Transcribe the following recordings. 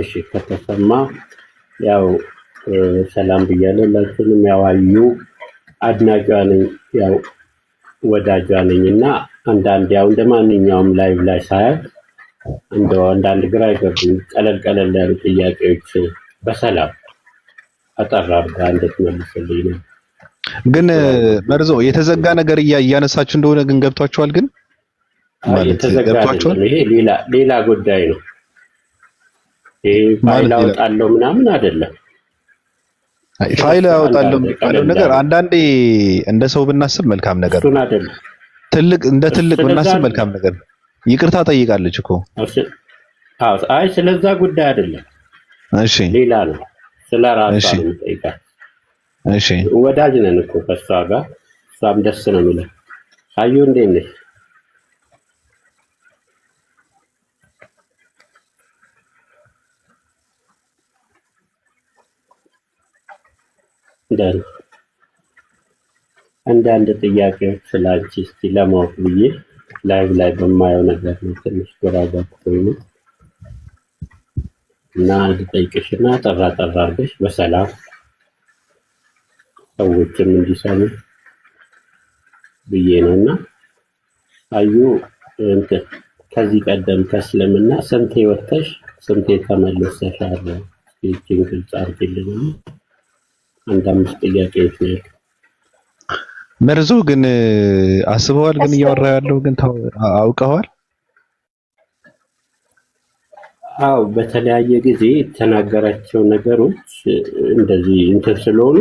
እሺ ከተሰማ ያው ሰላም ብያለሁ። ለሁሉም ያው አዩ አድናቂዋ ነኝ፣ ያው ወዳጇ ነኝና አንዳንድ ያው እንደማንኛውም ላይቭ ላይ ሳያት እንደው አንዳንድ ግራ ይገቡኝ ቀለል ያሉ ጥያቄዎች በሰላም አጠር አድርጋ እንድትመልስልኝ ነው። ግን መርዞ የተዘጋ ነገር እያነሳችሁ እንደሆነ ግን ገብቷችኋል? ግን ማለት ገብቷችኋል? ይሄ ሌላ ጉዳይ ነው። ይሄ ፋይል አወጣለሁ ምናምን አይደለም። ፋይል አወጣለሁ የሚባለው ነገር አንዳንዴ እንደ ሰው ብናስብ መልካም ነገር ነው። ትልቅ ብናስብ መልካም ነገር ነው። ይቅርታ ጠይቃለች እኮ። አይ ስለዛ ጉዳይ አይደለም። እሺ ሌላ ነው። ስለ ራሷ ነው ጠይቃለች። እሺ ወዳጅ ነን እኮ ከሷ ጋር፣ እሷም ደስ ነው የሚለው። አዩ እንዴት ነሽ? አንዳንድ ጥያቄዎች ስላንቺ እስቲ ለማወቅ ብዬ ላይቭ ላይ በማየው ነገር ነው ትንሽ ግራ ገብቶኝ ነው እና ልጠይቅሽና ጠራ አድርገሽ በሰላም ሰዎችም እንዲሰሙ ብዬ ነውና አዩ እንትን ከዚህ ቀደም ከእስልምና ስንቴ ወጥተሽ ስንቴ ተመልሰሻል? ይህችን ግልጽ አድርጊልኝ። አንድ አምስት ጥያቄዎች ነው። መርዞ ግን አስበዋል? ግን እያወራ ያለው ግን አውቀዋል? አው በተለያየ ጊዜ የተናገራቸው ነገሮች እንደዚህ እንትን ስለሆኑ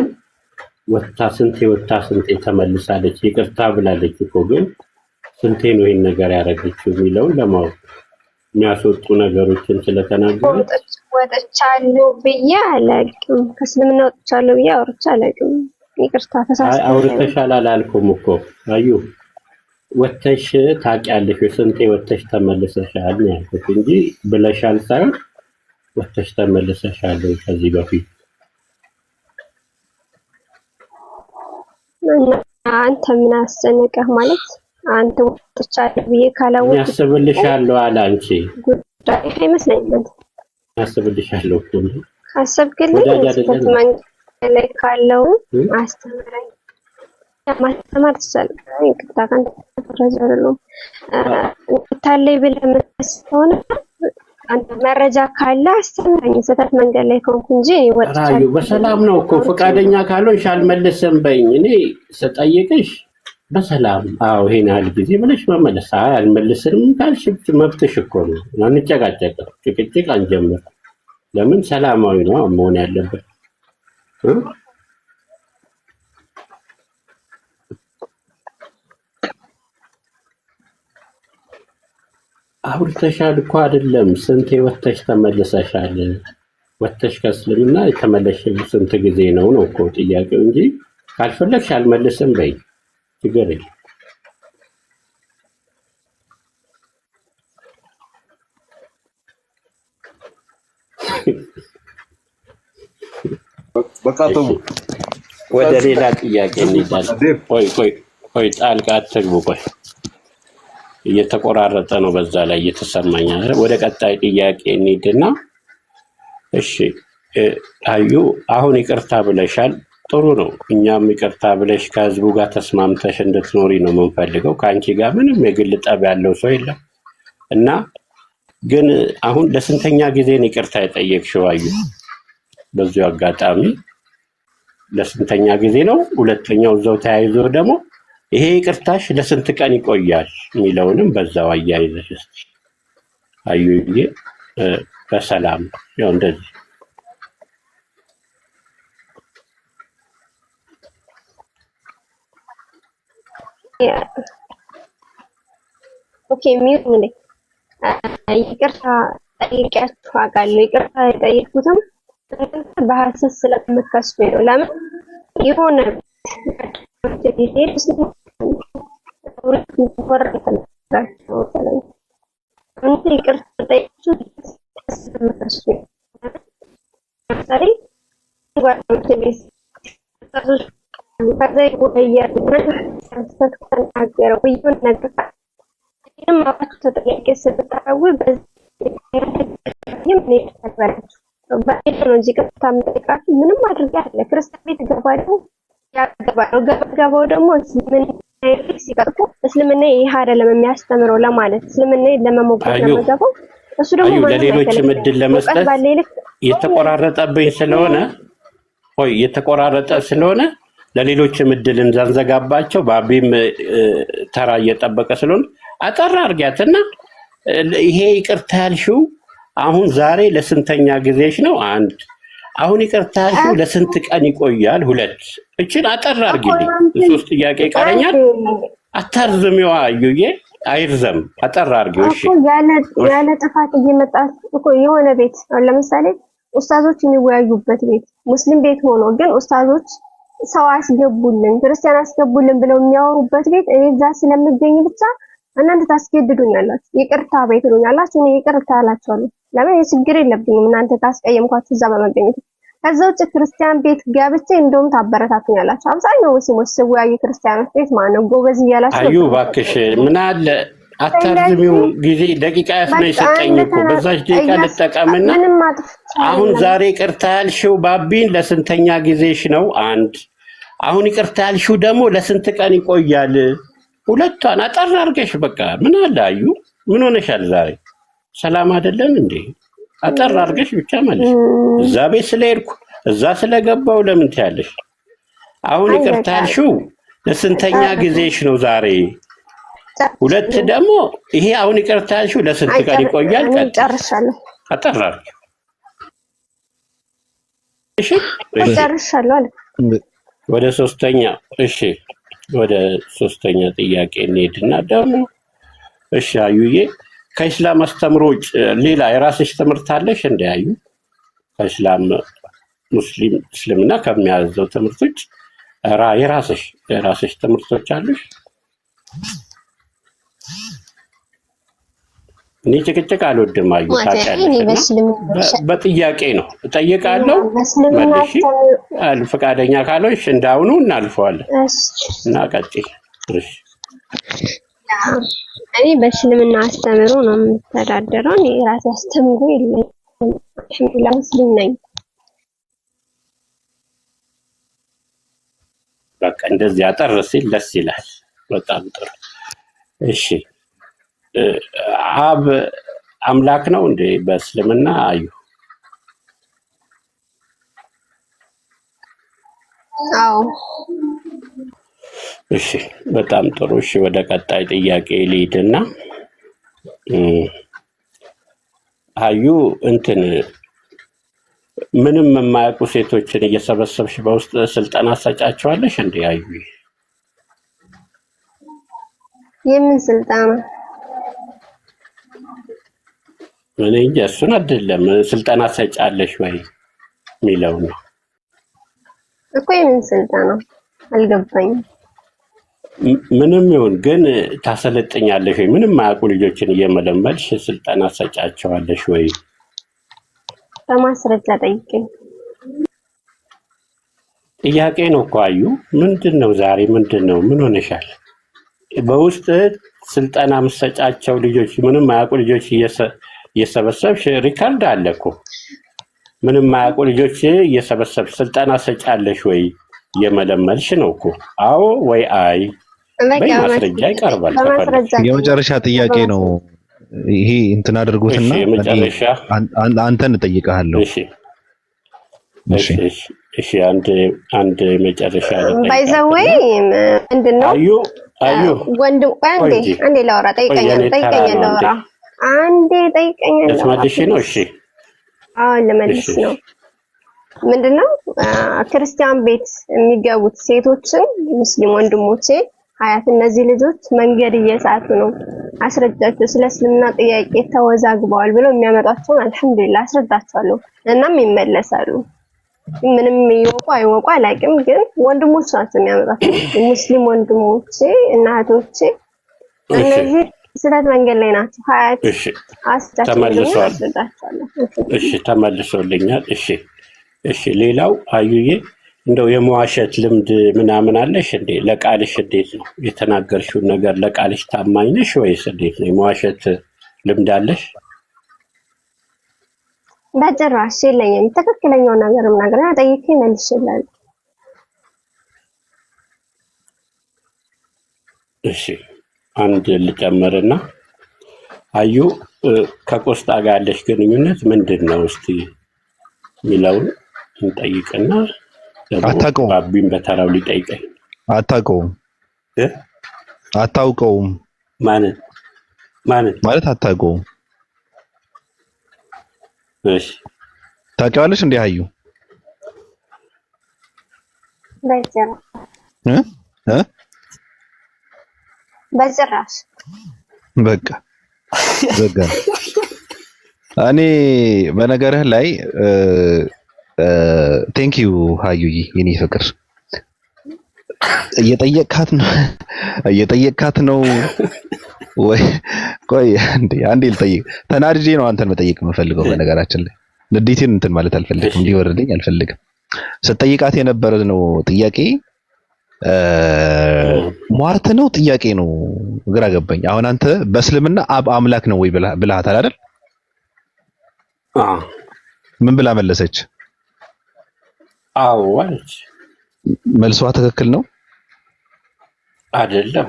ወጣ ስንቴ ተመልሳለች። ይቅርታ ብላለች እኮ ግን ስንቴ ነው ይሄን ነገር ያደረገችው የሚለውን ለማወቅ የሚያስወጡ ነገሮችን ስለተናገረች ወጥቻለሁ ብዬ አላውቅም። ከእስልምና ወጥቻለሁ ብዬ አውርቼ አላውቅም። ይቅርታ ተሳስቼ። አውርተሻል አላልኩም እኮ አዩ። ወጥተሽ ታውቂያለሽ፣ ስንቴ ወጥተሽ ተመልሰሻል ነው ያልኩት እንጂ ብለሻል ሳይሆን ወጥተሽ ተመልሰሻል ከዚህ በፊት። አንተ ምን አስጨነቀህ? ማለት አንተ ወጥቻለሁ ብዬ ካላወቅኩ ያስብልሻለሁ አለ። አንቺ ጉዳይ አይመስለኝም። ያስብልሻለሁ እኮ ነው። ካሰብክልኝ መንገድ ላይ ካለው አስተምረኝ። ማስተማር ትችላለህ። ይቅርታ ካንተ ተረዘረለው ታለይ ብለህ የምትሆነ አንተ መረጃ ካለ አስተምረኝ። ስህተት መንገድ ላይ ከሆንኩ እንጂ ወጥቻለሁ። በሰላም ነው እኮ ፈቃደኛ ካልሆንሽ አልመለስም በይኝ። እኔ ስጠይቅሽ በሰላም አዎ ይሄን ያህል ጊዜ ብለሽ መመለስ። አልመልስም ካልሽ መብትሽ እኮ ነው። አንጨቃጨቅም፣ ጭቅጭቅ አንጀምር። ለምን ሰላማዊ ነው መሆን ያለበት። አውርተሻል እኮ አይደለም ስንቴ ወጥተሽ ተመልሰሻል? ወጥተሽ ከእስልምና የተመለስሽው ስንት ጊዜ ነው እኮ ጥያቄው እንጂ ካልፈለግሽ አልመልስም በይ፣ ችግር የለም። ወደ ሌላ ጥያቄ እንሄዳለን። ቆይ ጣልቃ አትግቡ። ቆይ እየተቆራረጠ ነው፣ በዛ ላይ እየተሰማኝ አይደል? ወደ ቀጣይ ጥያቄ እንሂድና እሺ አዩ አሁን ይቅርታ ብለሻል፣ ጥሩ ነው። እኛም ይቅርታ ብለሽ ከህዝቡ ጋር ተስማምተሽ እንድትኖሪ ነው የምንፈልገው። ከአንቺ ጋር ምንም የግል ጠብ ያለው ሰው የለም እና ግን አሁን ለስንተኛ ጊዜ ነው ይቅርታ የጠየቅሽው አዩ? በዚሁ አጋጣሚ ለስንተኛ ጊዜ ነው? ሁለተኛው እዛው ተያይዞ ደግሞ ይሄ ይቅርታሽ ለስንት ቀን ይቆያል የሚለውንም በዛው አያይዘሽ እስቲ አዩዬ። በሰላም ያው እንደዚህ ኦኬ ሚዩት ነኝ። ይቅርታ ጠይቂያችሁ አውቃለሁ። ይቅርታ የጠየኩትም በሐሰት ስለምከሱኝ ነው። ለምን የሆነ ምን ይተባላችሁ ባይሆን እንጂ ይቅርታ የምጠይቃችሁ ምንም አድርጋ አለ ክርስቲያን ቤት ገባለሁ ያገባለሁ ገባው ደግሞ ሲቀጥቁ እስልምና ይሄ አይደለም የሚያስተምረው ለማለት እስልምና ለመሞገት ለመገባው እሱ ደግሞ ለሌሎች ምድል ለመስጠት የተቆራረጠብኝ ስለሆነ የተቆራረጠ ስለሆነ ለሌሎች ምድል እንዛንዘጋባቸው ባቢም ተራ እየጠበቀ ስለሆነ አጠራ አርጋትና ይሄ ይቅርታ ያልሽው አሁን ዛሬ ለስንተኛ ጊዜሽ ነው? አንድ አሁን ይቅርታ ያልሽው ለስንት ቀን ይቆያል? ሁለት እቺን አጠራ አርጊልኝ። ሶስት ጥያቄ ይቀረኛል። አታርዝሚዋ አዩዬ አይርዘም። አጠራ አርጊው። እሺ ያለ ጥፋት እየመጣች እኮ የሆነ ቤት ለምሳሌ ኡስታዞች የሚወያዩበት ቤት ሙስሊም ቤት ሆኖ ግን ኡስታዞች ሰው አስገቡልን ክርስቲያን አስገቡልን ብለው የሚያወሩበት ቤት እኔ እዛ ስለምገኝ ብቻ እናንተ ታስገድዱኛላችሁ። ይቅርታ ቤት ትሉኛላችሁ። እኔ ይቅርታ አላችኋለሁ። ለምን ችግር የለብኝም እናንተ ታስቀየምኳችሁ እዛ በመገኘት። ከዛ ውጭ ክርስቲያን ቤት ገብቼ እንደውም ታበረታቱኛላችሁ። አብዛኛው ሙስሊሞች ሲወያዩ ክርስቲያኖች ቤት ማነው ጎበዝ እያላችሁ አዩ እባክሽ ምን አለ አታርዝሚው ጊዜ ደቂቃ ያስነኝ ሰጠኝ እኮ በዛች ደቂቃ ልጠቀምና አሁን ዛሬ ይቅርታ ያልሽው ባቢን ለስንተኛ ጊዜሽ ነው? አንድ አሁን ይቅርታ ያልሽው ደግሞ ለስንት ቀን ይቆያል? ሁለቷን አጠር አድርገሽ በቃ ምን አለ አዩ ምን ሆነሻል ዛሬ ሰላም አይደለም እንዴ? አጠር አድርገሽ ብቻ ማለት እዛ ቤት ስለሄድኩ እዛ ስለገባው ለምን ትያለሽ? አሁን ይቅርታ ያልሽው ለስንተኛ ጊዜሽ ነው ዛሬ? ሁለት ደግሞ ይሄ አሁን ይቅርታ ያልሽው ለስንት ቀን ይቆያል? ጨርሻለሁ። አጠር አድርገሽ እሺ ጨርሻለሁ አለ። ወደ ሶስተኛ እሺ ወደ ሶስተኛ ጥያቄ እንሄድና ደግሞ እሺ አዩዬ ከእስላም አስተምሮ ውጭ ሌላ የራስሽ ትምህርት አለሽ? እንዲያዩ ከእስላም ሙስሊም እስልምና ከሚያዘው ትምህርት ውጭ የራስሽ ትምህርቶች አሉሽ? እኔ ጭቅጭቅ አልወድም አዩ ታውቂያለሽ። በጥያቄ ነው እጠይቃለሁ መልሺ ፈቃደኛ ካልሆንሽ እንዳሁኑ እናልፈዋለን እና ቀጥይ። እሺ እኔ በእስልምና አስተምሮ ነው የምተዳደረው። እኔ ራሴ አስተምሮ የለኝም። አልሐምዱሊላህ ሙስሊም ነኝ። በቃ እንደዚህ አጠር ሲል ደስ ይላል። በጣም ጥሩ። እሺ አብ አምላክ ነው እንዴ በእስልምና አዩ? አዎ። እሺ በጣም ጥሩ። እሺ ወደ ቀጣይ ጥያቄ ልሂድና አዩ እንትን ምንም የማያውቁ ሴቶችን እየሰበሰብሽ በውስጥ ስልጠና ሰጫቸዋለሽ እንዴ አዩ? የምን ስልጠና? እኔ እንጃ እሱን አይደለም ስልጠና ሰጫለሽ ወይ የሚለው ነው እኮ። የምን ስልጠና አልገባኝም። ምንም ይሁን ግን ታሰለጥኛለሽ ወይ? ምንም የማያውቁ ልጆችን እየመለመልሽ ስልጠና ሰጫቸዋለሽ ወይ? በማስረጃ ጠይቀኝ። ጥያቄ ነው እኮ አዩ። ምንድነው ዛሬ ምንድነው? ምን ሆነሻል? በውስጥ ስልጠና የምትሰጫቸው ልጆች ምንም የማያውቁ ልጆች እየሰበሰብሽ ሪካርድ አለ እኮ። ምንም የማያውቁ ልጆች እየሰበሰብሽ ስልጠና ሰጫለሽ ወይ? እየመለመልሽ ነው እኮ። አዎ ወይ አይ? በማስረጃ ይቀርባል። የመጨረሻ ጥያቄ ነው ይሄ። እንትን አድርጉትና አንተን እጠይቅሃለሁ። እሺ አንድ መጨረሻ ባይዘወይ ምንድነው አዩ ወንድም አንዴ ላውራ። ጠይቀኛ ላውራ አንዴ ጠይቀኛ ልትመልሽ ነው? እሺ አዎ ልመልስ ነው። ምንድነው ክርስቲያን ቤት የሚገቡት ሴቶችን ሙስሊም ወንድሞቼ ሀያት እነዚህ ልጆች መንገድ እየሳቱ ነው አስረዳቸው። ስለ እስልምና ጥያቄ ተወዛግበዋል ብለው የሚያመጣቸውን አልሐምዱሊላህ አስረዳቸዋለሁ። እናም ይመለሳሉ። ምንም ይወቁ አይወቁ አላውቅም፣ ግን ወንድሞች ናቸው የሚያመጣቸው። ሙስሊም ወንድሞቼ እናቶቼ እነዚህ ስህተት መንገድ ላይ ናቸው። ሀያት ተመልሷል። እሺ ተመልሶልኛል። እሺ ሌላው አዩዬ እንደው የመዋሸት ልምድ ምናምን አለሽ እንዴ? ለቃልሽ እንዴት ነው የተናገርሽውን ነገር ለቃልሽ ታማኝ ነሽ ወይስ እንዴት ነው? የመዋሸት ልምድ አለሽ? በጭራሽ የለኝም። ትክክለኛው ነገርም ነገር ጠይቄ መልሽላል። እሺ አንድ ልጨምርና አዩ ከቆስጣ ጋር ያለሽ ግንኙነት ምንድን ነው እስቲ የሚለውን እንጠይቅና አታውቀውም። አቢን በተራው ሊጠይቀኝ አታውቀውም አታውቀውም ማለት አታውቀውም። እሺ ታውቂዋለሽ እንዴ አዩ? በጭራሽ በቃ ዘጋ። እኔ በነገርህ ላይ ቴንክ ዩ አዩዬ የኔ ፍቅር እየጠየቅካት ነው ወይ? ቆይ አንዴ ልጠይቅ። ተናድጄ ነው አንተን መጠየቅ የምፈልገው። በነገራችን ላይ ንዴቴን እንትን ማለት አልፈልግም፣ እንዲወርድልኝ አልፈልግም። ስትጠይቃት የነበረ ነው ጥያቄ ሟርት ነው ጥያቄ ነው፣ ግራ ገባኝ። አሁን አንተ በእስልምና አብ አምላክ ነው ወይ ብለሃታል አይደል? ምን ብላ መለሰች? አዎ አለች። መልሷ ትክክል ነው አይደለም?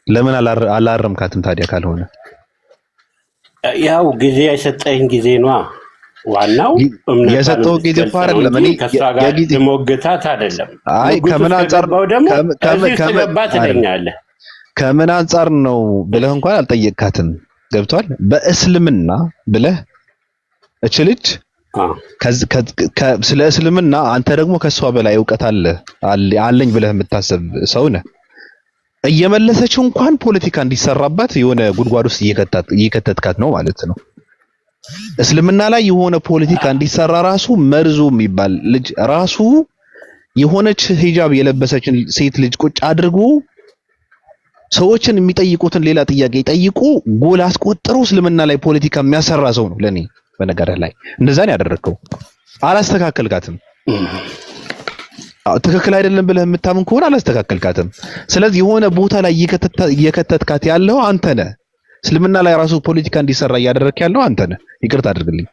ለምን አላረምካትም ታዲያ? ካልሆነ ያው ጊዜ የሰጠኝ ጊዜ ነው ዋናው። የሰጠው ጊዜ እኮ አይደለም። እኔ ከሷ ጋር ሞግታት አይደለም። አይ ከምን አንፃር ከምን አንፃር ነው ብለህ እንኳን አልጠየቅካትም። ገብቷል? በእስልምና ብለህ እች ልጅ ስለ እስልምና አንተ ደግሞ ከሷ በላይ እውቀት አለኝ ብለህ የምታስብ ሰው ነህ። እየመለሰች እንኳን ፖለቲካ እንዲሰራባት የሆነ ጉድጓድ ውስጥ እየከተትካት ነው ማለት ነው። እስልምና ላይ የሆነ ፖለቲካ እንዲሰራ ራሱ መርዞ የሚባል ልጅ ራሱ የሆነች ሂጃብ የለበሰችን ሴት ልጅ ቁጭ አድርጎ ሰዎችን የሚጠይቁትን ሌላ ጥያቄ ጠይቁ ጎል አስቆጥሮ እስልምና ላይ ፖለቲካ የሚያሰራ ሰው ነው ለኔ። በነገርህ ላይ እንደዛ ነው ያደረከው። አላስተካከልካትም። ትክክል አይደለም ብለህ የምታምን ከሆነ አላስተካከልካትም። ስለዚህ የሆነ ቦታ ላይ እየከተትካት ያለው አንተ ነህ። እስልምና ላይ ራሱ ፖለቲካ እንዲሰራ እያደረክ ያለው አንተ ነህ። ይቅርታ አድርግልኝ።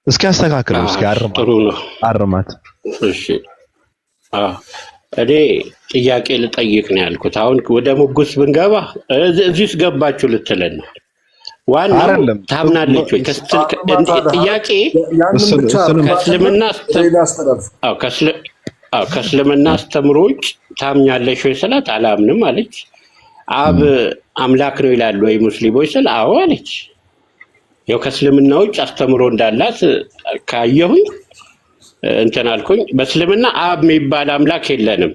እስኪ አስተካክለው። እስኪ አርማት። እሺ እኔ ጥያቄ ልጠይቅ ነው ያልኩት። አሁን ወደ ሙጉስ ብንገባ እዚህ ውስጥ ገባችሁ ልትለን ነው። ዋናው ታምናለች ወይ ጥያቄ ከእስልምና አስተምሮ ውጭ ታምኛለሽ ወይ ስላት አላምንም አለች። አብ አምላክ ነው ይላሉ ወይ ሙስሊሞች ስል አዎ አለች። ያው ከእስልምና ውጭ አስተምሮ እንዳላት ካየሁኝ እንትን አልኩኝ። በእስልምና አብ የሚባል አምላክ የለንም።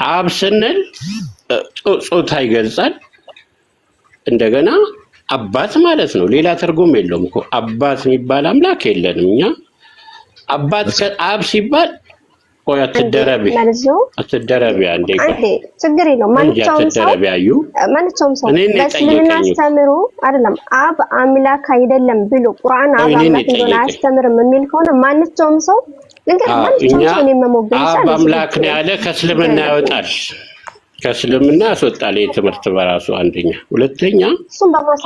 አብ ስንል ጾታ ይገልጻል። እንደገና አባት ማለት ነው። ሌላ ትርጉም የለውም እኮ አባት የሚባል አምላክ የለንም እኛ። አባት አብ ሲባል ቆይ አትደረቢ አንዴ ችግር የለውም። ማንኛውም ሰው በእስልምና አስተምሮ አይደለም አብ አምላክ አይደለም ብሎ ቁርአን አብ አምላክ እንደሆነ አያስተምርም የሚል ከሆነ ማንኛውም ሰው አብ አምላክ ነው ያለ ከእስልምና ያወጣል። ከእስልምና ያስወጣል። የትምህርት በራሱ አንደኛ። ሁለተኛ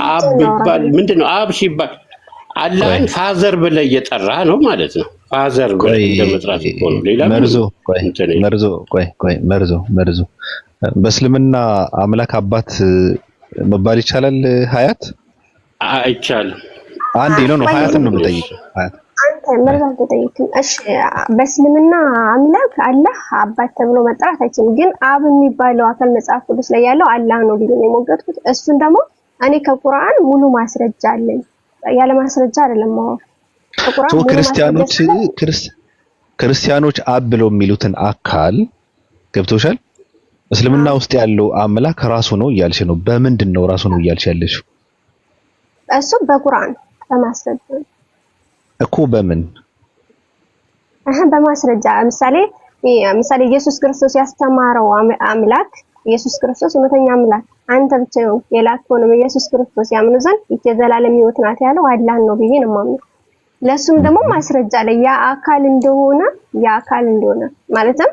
አብ ቢባል ምንድነው? አብ ሲባል አላህን ፋዘር ብለህ እየጠራ ነው ማለት ነው። ፋዘር ብለህ እንደመጥራት እኮ ነው። ሌላ መርዞ በእስልምና አምላክ አባት መባል ይቻላል? ሀያት አይቻልም። አንዴ ነው ሀያትን ነው የምጠይቀው። ሀያት አንተ መርዛት ተጠይቅኝ። እሺ በእስልምና አምላክ አላህ አባት ተብሎ መጥራት አይችልም። ግን አብ የሚባለው አካል መጽሐፍ ቅዱስ ላይ ያለው አላህ ነው ብዬ ነው የሞገትኩት። እሱን ደግሞ እኔ ከቁርአን ሙሉ ማስረጃ አለኝ። ያለ ማስረጃ አይደለም ማለት ክርስቲያኖች አብ ብለው የሚሉትን አካል ገብቶሻል? እስልምና ውስጥ ያለው አምላክ ራሱ ነው እያልሽ ነው። በምንድን ነው ራሱ ነው እያልሽ ያለሽው? እሱ በቁርአን በማስረጃ እኮ በምን በማስረጃ ምሳሌ ኢየሱስ ክርስቶስ ያስተማረው አምላክ ኢየሱስ ክርስቶስ እውነተኛ አምላክ አንተ ብቻ ነው የላከው ኢየሱስ ክርስቶስ ያምኑ ዘንድ የዘላለም ሕይወት ናት ያለው አላህ ነው ብዬ ነው የማምነው። ለሱም ደግሞ ማስረጃ ላይ ያ አካል እንደሆነ ማለትም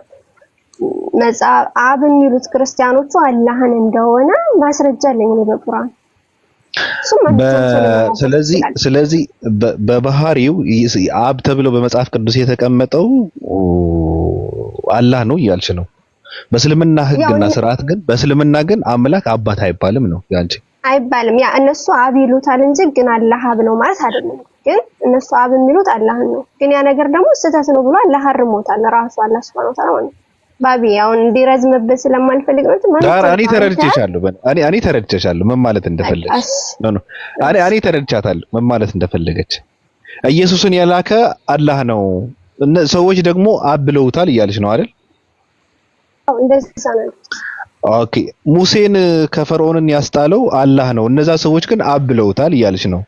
መጽሐፍ አብ የሚሉት ክርስቲያኖቹ አላህን እንደሆነ ማስረጃ አለኝ በቁርአን። ስለዚህ በባህሪው አብ ተብሎ በመጽሐፍ ቅዱስ የተቀመጠው አላህ ነው እያልሽ ነው። በእስልምና ህግና ስርዓት ግን አምላክ አባት አይባልም ነው ያንቺ። አይባልም። ያ እነሱ አብ ይሉታል እንጂ ግን አላህ አብ ነው ማለት አይደለም። ግን እነሱ አብ የሚሉት አላህን ነው። ግን ያ ነገር ደግሞ ስህተት ነው ብሎ አላህ አርሞታል ራሱ አላህ Subhanahu Wa Ta'ala። ባቢ አሁን እንዲረዝምብህ ስለማልፈልግ ነው ማለት ዳር እኔ ተረድቼሻለሁ ምን ማለት እንደፈለገች ነው። እኔ ተረድቻታለሁ ምን ማለት እንደፈለገች። ኢየሱስን የላከ አላህ ነው ሰዎች ደግሞ አብ ብለውታል እያለች ነው አይደል? አዎ እንደዛ ነው። ኦኬ ሙሴን ከፈርዖንን ያስጣለው አላህ ነው፣ እነዛ ሰዎች ግን አብ ብለውታል እያለች ነው።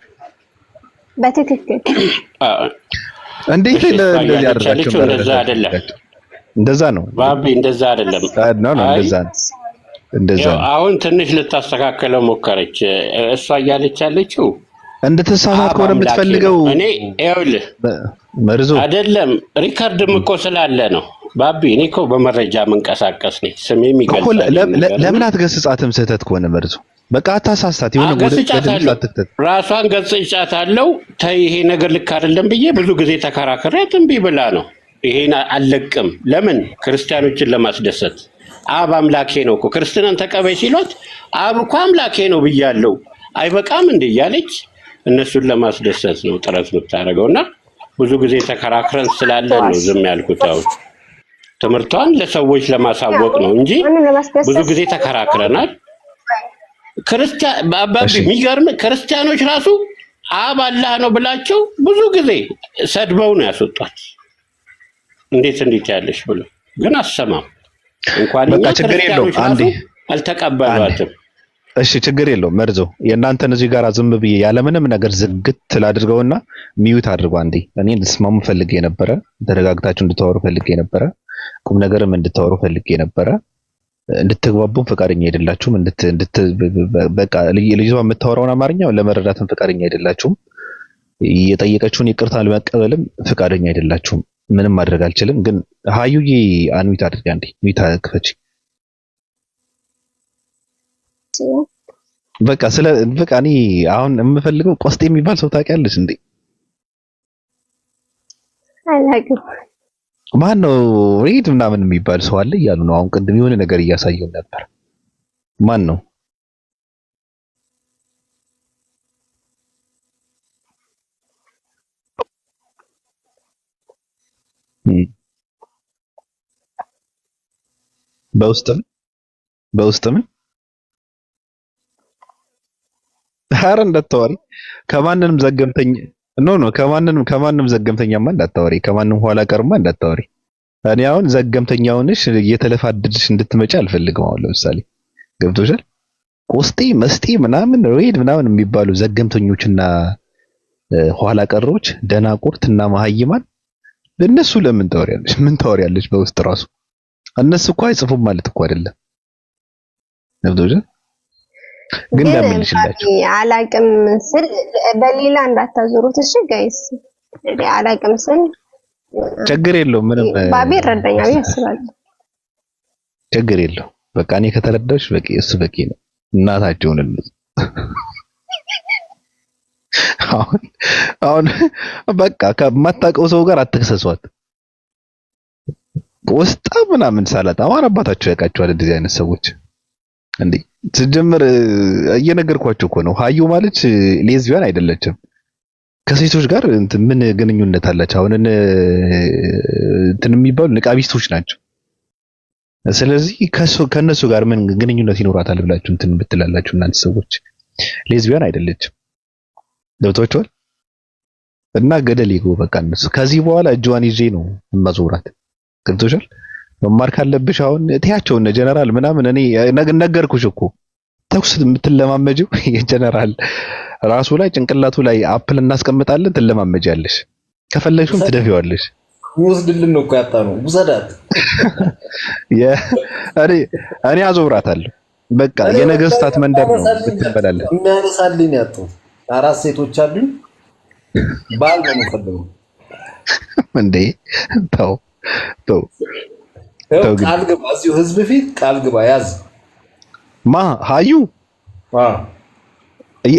በትክክል እንዴት እንደዚህ ያደረጋችሁ? እንደዛ ነው ባቢ፣ እንደዛ አይደለም ነው እንደዛ ነው። አሁን ትንሽ ልታስተካከለው ሞከረች። እሷ እያለች ያለችው እንድትሳሳት ከሆነ የምትፈልገው እኔ ይኸውልህ መርዞ አይደለም ሪካርድም እኮ ስላለ ነው ባቢ። እኔ እኮ በመረጃ መንቀሳቀስ ነኝ። ስሜም ይገልጻል። ለምን አትገስጻትም? ስህተት ከሆነ መርዞ በቃ አታሳሳት። የሆነ ራሷን ገጽቻታለሁ። ተይ ይሄ ነገር ልክ አይደለም ብዬ ብዙ ጊዜ ተከራክሬያት እምቢ ብላ ነው ይሄን አልለቅም። ለምን ክርስቲያኖችን ለማስደሰት አብ አምላኬ ነው እኮ ክርስቲያንን ተቀበይ ሲሏት አብ እኮ አምላኬ ነው ብያለሁ አይበቃም እንዴ እያለች እነሱን ለማስደሰት ነው ጥረት የምታደርገውና ብዙ ጊዜ ተከራክረን ስላለን ነው ዝም ያልኩት። አሁን ትምህርቷን ለሰዎች ለማሳወቅ ነው እንጂ ብዙ ጊዜ ተከራክረናል። የሚገርም ክርስቲያኖች ራሱ አብ አላህ ነው ብላቸው ብዙ ጊዜ ሰድበው ነው ያስወጧት። እንዴት ያለሽ ብሎ ግን አሰማም እንኳን በቃ ችግር የለውም። አንዴ አልተቀበሏትም። እሺ ችግር የለውም መርዞ የእናንተን እዚህ ጋር ዝም ብዬ ያለምንም ነገር ዝግት ላድርገውና ሚዩት አድርጎ አንዴ እኔ እንድስማሙ ፈልጌ ነበረ፣ ተረጋግታችሁ እንድታወሩ ፈልጌ ነበረ፣ ቁም ነገርም እንድታወሩ ፈልጌ ነበረ። እንድትግባቡም ፈቃደኛ አይደላችሁም። በቃ ልጅቷ የምታወራውን አማርኛ ለመረዳትም ፈቃደኛ አይደላችሁም። የጠየቀችውን ይቅርታ ለመቀበልም ፈቃደኛ አይደላችሁም። ምንም ማድረግ አልችልም። ግን ሀዩዬ አንዊት አድርጋ እንዴ ሚታ ክፈች። በቃ እኔ አሁን የምፈልገው ቆስጤ የሚባል ሰው ታውቂያለሽ እንዴ? አላውቅም። ማን ነው ሬድ ምናምን የሚባል ሰው አለ እያሉ ነው። አሁን ቅድም የሆነ ነገር እያሳየው ነበር። ማን ነው? በውስጥም ኧረ እንዳታወሪ ከማንንም ዘገምተኛ ከማንም ዘገምተኛማ እንዳታወሪ፣ ከማንም ኋላ ቀርማ እንዳታወሪ። እኔ አሁን ዘገምተኛ ሆነሽ እየተለፋደድሽ እንድትመጪ አልፈልግም። አሁን ለምሳሌ ገብቶሻል? ቆስጤ መስጤ ምናምን ሬድ ምናምን የሚባሉ ዘገምተኞችና ኋላ ቀሮች ደናቁርትና መሀይማን ለነሱ ለምን ታወሪያለሽ? ምን ታወሪያለሽ? በውስጥ ራሱ እነሱ እኮ አይጽፉም ማለት እኮ አይደለም። ገብቶሻል? ግን ለምንሽላችሁ አላቅም ስል በሌላ እንዳታዞሩት እሺ ጋይስ። አላቅም ስል ችግር የለውም ምንም ባቢ ረዳኛ ያስባል። ችግር የለውም በቃ እኔ ከተረዳሽ በቂ እሱ በቂ ነው። እናታቸውን አሁን በቃ ከማታውቀው ሰው ጋር አትክሰሷት። ቆስጣ ምናምን ሳላጣ አባታቸው ያውቃቸዋል እንደዚህ አይነት ሰዎች እንዴ። ሲጀምር እየነገርኳቸው እኮ ነው። ሀዩ ማለት ሌዝቢያን አይደለችም። ከሴቶች ጋር ምን ግንኙነት አላቸው? አሁን እንትን የሚባሉ ንቃቢስቶች ናቸው። ስለዚህ ከነሱ ጋር ምን ግንኙነት ይኖራታል ብላችሁ እንትን ብትላላችሁ እናንተ ሰዎች? ሌዝቢያን አይደለችም። ገብቷችኋል? እና ገደል ይገቡ በቃ እነሱ። ከዚህ በኋላ እጇን ይዤ ነው ማዞራት። ገብቶሻል? መማር ካለብሽ አሁን እቴያቸው እነ ጀነራል ምናምን እኔ ነገርኩሽ እኮ ተኩስ የምትለማመጂው የጀነራል ራሱ ላይ ጭንቅላቱ ላይ አፕል እናስቀምጣለን ትለማመጃለሽ። ከፈለግሽም ትደፊዋለሽ። ይወስድልን ነው እኮ ያጣነው። ውሰዳት እኔ አዞራታለሁ። በቃ የነገስታት መንደር ነው ብትበላለ። የሚያነሳልኝ ያጣው 4 ሴቶች አሉኝ። ባል ነው የምፈልገው እንዴ። ተው ቃል ግባ፣ እዚሁ ህዝብ ፊት ቃል ግባ። ያዝ ሀዩ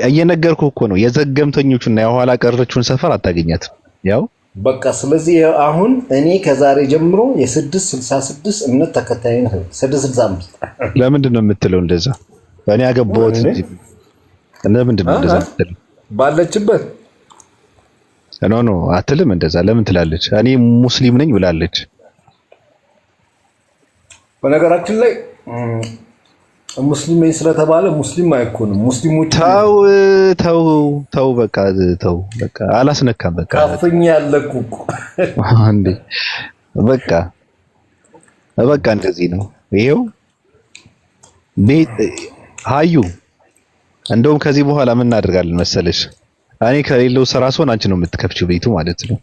እየነገርኩህ እኮ ነው። የዘገምተኞቹና የኋላ ቀረቹን ሰፈር አታገኛትም። ያው በቃ ስለዚህ አሁን እኔ ከዛሬ ጀምሮ የ666 እምነት ተከታይ ነኝ። 665 ለምንድን ነው የምትለው እንደዛ? እኔ ያገባሁት ለምንድን ነው እንደዛ የምትለው? ባለችበት ኖ አትልም እንደዛ። ለምን ትላለች? እኔ ሙስሊም ነኝ ብላለች። በነገራችን ላይ ሙስሊም ነኝ ስለተባለ ሙስሊም አይኮንም። ሙስሊሞች ተው በቃ አላስነካም። በቃ ካፍኛ ያለኩ አንዴ በቃ እንደዚህ ነው። ይሄው ቤት ሀዩ እንደውም ከዚህ በኋላ ምን እናደርጋለን መሰለሽ? እኔ ከሌለው ስራ ሰውን አንቺ ነው የምትከፍቺው ቤቱ ማለት ነው።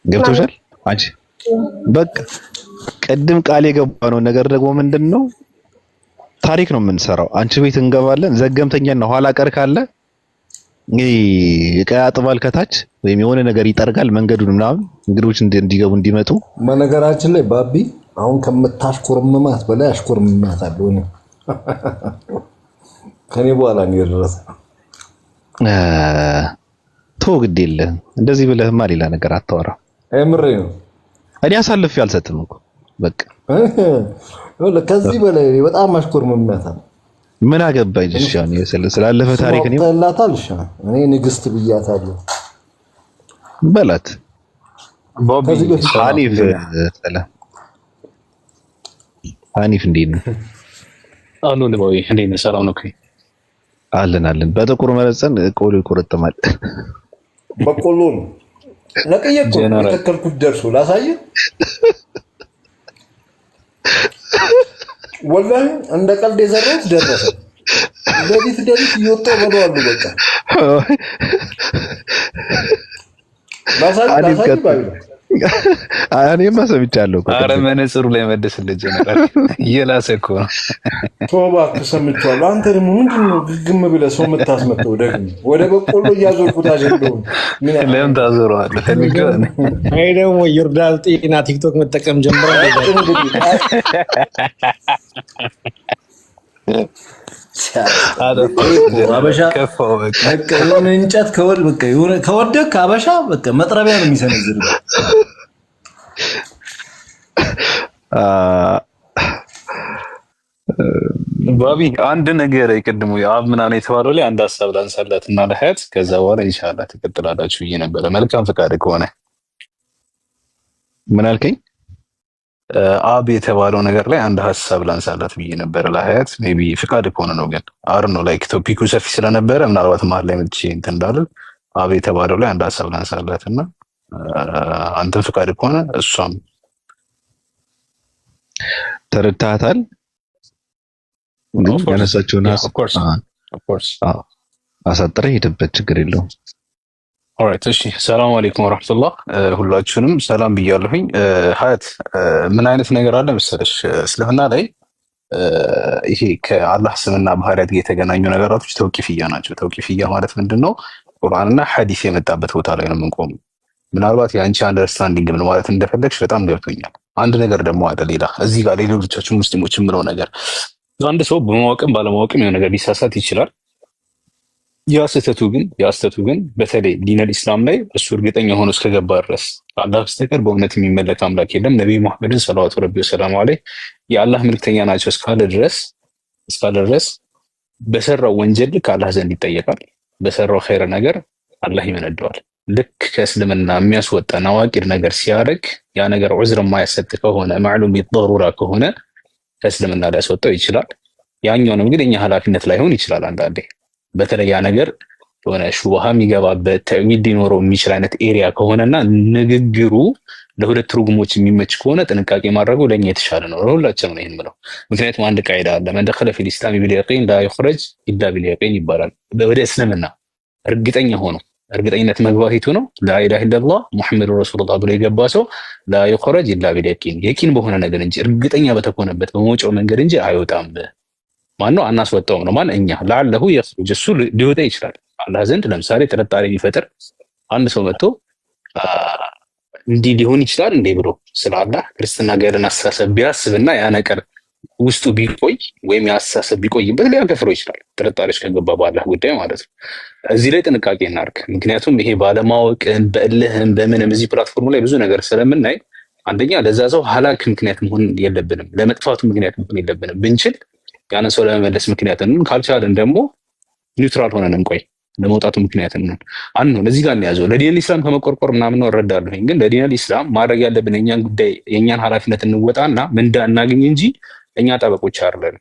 ገብቶሻል? አንቺ በቃ ቅድም ቃል የገባነው ነገር ደግሞ ምንድነው? ታሪክ ነው የምንሰራው። አንቺ ቤት እንገባለን። ዘገምተኛና ኋላ ቀር ካለ እቃ ያጥባል ከታች ወይም የሆነ ነገር ይጠርጋል መንገዱን ምናምን እንግዶች እንዲገቡ እንዲመጡ። በነገራችን ላይ ባቢ አሁን ከምታሽኮርምማት በላይ አሽኮርምማታለሁ እኔ ከኔ በኋላ ነው የደረሰ። ተው ግድ የለህም እንደዚህ ብለህማ ሌላ ነገር አታወራ። ምሬ ነው። እኔ አሳልፌ አልሰጥም እኮ በቃ ከዚህ በላይ በጣም አሽኮርምማታለሁ። ምን አገባኝ? እሺ አሁን ስላለፈ ታሪክ ነው ተላታል። እሺ እኔ ንግስት ብያታለሁ በላት። ሀኒፍ እንዴት ነው? አሉ ለባዊ እንዴት ነው? ሰላም ነው? አለን በጥቁር መረፀን ቆሎ ይቆረጥማል። በቆሎ ነው ለቀየቁ ተከልኩት ደርሶ ላሳየህ ወላሂ እንደ ቀልድ የዘራሁት ደረሰ። ለሊት እየወጣሁ በለዋለሁ። በቃ ላሳየህ ባይሉ እኔማ ሰምቻለሁ እኮ። ኧረ መነጽሩ ላይ መደስልህ ጀነራል እየላሰ እኮ ነው። ተው እባክህ ሰምቼዋለሁ። አንተ ደግሞ ምንድን ነው ግግም ብለህ ሰው የምታስመጣው? ደግሞ ወደ በቆሎ እያዞርኩት አይደለሁም። ለምን ታዞረዋለህ? እኔ ደግሞ ዮርዳን ጤና ቲክቶክ መጠቀም ጀምረህ አበሻ የሆነ እንጨት ከወደክ አበሻ በቃ መጥረቢያ ነው የሚሰነዝር። ባቢ አንድ ነገር ይቀድሙ የአብ ምናምን የተባለው ላይ አንድ ሀሳብ ላንሳላት እና ለሀያት ከዛ በኋላ ኢንሻአላህ ትቀጥላላችሁ ብዬ ነበረ። መልካም ፈቃድ ከሆነ ምን አልከኝ? አብ የተባለው ነገር ላይ አንድ ሀሳብ ላንሳላት ብዬ ነበረ ለሀያት። ሜይ ቢ ፍቃድ ከሆነ ነው። ግን አር ነው ላይክ ቶፒኩ ሰፊ ስለነበረ ምናልባት መሀል ላይ መጥቼ እንትን እንዳልል አብ የተባለው ላይ አንድ ሀሳብ ላንሳላት እና አንተን ፍቃድ ከሆነ እሷም ተረድተሃታል? ያነሳችውን አሳጥረህ ሄደበት ችግር የለውም። ኦራይት እሺ። ሰላም አለይኩም ወራህመቱላህ ሁላችሁንም ሰላም ብያለሁኝ። ሀያት ምን አይነት ነገር አለ መሰለሽ እስልምና ላይ ይሄ ከአላህ ስምና ባህሪያት ጋር የተገናኙ ነገራቶች ተውቂፍያ ናቸው። ተውቂፍያ ማለት ምንድነው? ቁርአንና ሐዲስ የመጣበት ቦታ ላይ ነው የምንቆመው። ምናልባት የአንቺ አንደርስታንዲንግ ምን ማለት እንደፈለግሽ በጣም ገብቶኛል። አንድ ነገር ደግሞ አለ ሌላ እዚህ ጋር ሌሎቻችሁ ሙስሊሞች የምለው ነገር አንድ ሰው በማወቅም ባለማወቅም የሆነ ነገር ሊሳሳት ይችላል። ያስተቱ ግን በተለይ ዲነል ኢስላም ላይ እሱ እርግጠኛ ሆኖ እስከገባ ድረስ አላህ በስተቀር በእውነት የሚመለክ አምላክ የለም፣ ነብዩ መሐመድን ሰለላሁ ዐለይሂ ወሰለም የአላህ መልክተኛ ናቸው እስካለ ድረስ በሰራው ወንጀል ከአላህ ዘንድ ይጠየቃል። በሰራው ኸይር ነገር አላህ ይመነደዋል። ልክ ከእስልምና የሚያስወጣ ነዋቂር ነገር ሲያደርግ ያ ነገር ዑዝር የማያሰጥ ከሆነ ማዕሉም ቢضሩራ ከሆነ ከእስልምና ሊያስወጣው ይችላል። ያኛውንም ግን የኛ ኃላፊነት ላይሆን ይችላል። አንዳንዴ በተለይ ያ ነገር የሆነ ሹብሃ የሚገባበት ተዕዊል ሊኖረው የሚችል አይነት ኤሪያ ከሆነና ንግግሩ ለሁለት ትርጉሞች የሚመች ከሆነ ጥንቃቄ ማድረጉ ለኛ የተሻለ ነው። ለሁላችንም ነው ይሄን ብለው። ምክንያቱም አንድ ቃይዳ አለ መን ደኸለ ፊል ኢስላም ቢልየቂን ላ ይኽረጅ ኢላ ቢልየቂን ይባላል። ወደ እስልምና እርግጠኛ ሆኖ እርግጠኝነት መግባቱ ነው ላኢላሃ ኢላላህ ሙሐመዱር ረሱሉላህ ብሎ የገባ ሰው ላ ይኽረጅ ኢላ ቢልየቂን የቂን በሆነ ነገር እንጂ እርግጠኛ በተኮነበት በመውጫው መንገድ እንጂ አይወጣም። ማነው አናስወጣውም ነው ማለት እኛ ለዓለሁ የኽሩጅ እሱ ሊወጣ ይችላል አላህ ዘንድ። ለምሳሌ ጥርጣሬ ቢፈጥር አንድ ሰው መጥቶ እንዲህ ሊሆን ይችላል እንዴ ብሎ ስለ አላህ ክርስትና ጋር አስተሳሰብ ቢያስብና ያ ነገር ውስጡ ቢቆይ ወይም ያስተሳሰብ ቢቆይበት ሊያከፍረው ይችላል። ጥርጣሬዎች ከገባ በአላህ ጉዳይ ማለት ነው። እዚህ ላይ ጥንቃቄ እናድርግ። ምክንያቱም ይሄ ባለማወቅን በእልህም በምንም እዚህ ፕላትፎርም ላይ ብዙ ነገር ስለምናይ አንደኛ ለዛ ሰው ሀላክ ምክንያት መሆን የለብንም፣ ለመጥፋቱ ምክንያት መሆን የለብንም። ብንችል ያንን ሰው ለመመለስ ምክንያት እንሁን፣ ካልቻለን ደግሞ ኒውትራል ሆነን እንቆይ፣ ለመውጣቱ ምክንያት እንሁን። አንዱ ለዚህ ጋር እንያዘው። ለዲን ኢስላም ከመቆርቆር ምናምን ነው እረዳለሁ፣ ግን ለዲን ኢስላም ማድረግ ያለብን የኛን ጉዳይ የኛን ኃላፊነት እንወጣና ምንዳ እናገኝ እንጂ እኛ ጠበቆች አይደለን።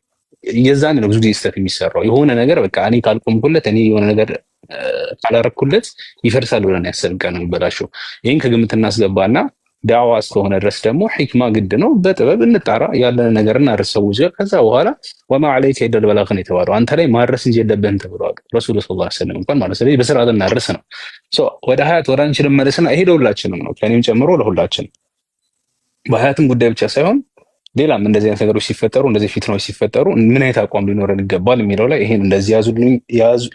የዛን ነው ብዙ ጊዜ ስህተት የሚሰራው። የሆነ ነገር በቃ እኔ ካልቆምኩለት እኔ የሆነ ነገር ካላረኩለት ይፈርሳል ብለን ያሰብቀን ነው የሚበላሸው። ይህን ከግምት እናስገባና ዳዋ እስከሆነ ድረስ ደግሞ ሒክማ ግድ ነው። በጥበብ እንጣራ፣ ያለን ነገር እናድርስ ሰዎች ጋር። ከዛ በኋላ ወማ ዐለይከ ኢለል በላግ ነው የተባለው፣ አንተ ላይ ማድረስ እንጂ የለብህም ተብለዋል ረሱሉ ሰለላሁ ዐለይሂ ወሰለም እንኳን ማለት ነው። በስርዓት እናድርስ ነው። ወደ ሀያት ወደ አንቺ ልመለስና ይሄ ለሁላችንም ነው፣ ከኔም ጨምሮ ለሁላችንም። በሀያትም ጉዳይ ብቻ ሳይሆን ሌላም እንደዚህ አይነት ነገሮች ሲፈጠሩ፣ እንደዚህ ፊትናዎች ሲፈጠሩ ምን አይነት አቋም ሊኖረን ይገባል የሚለው ላይ ይሄን እንደዚህ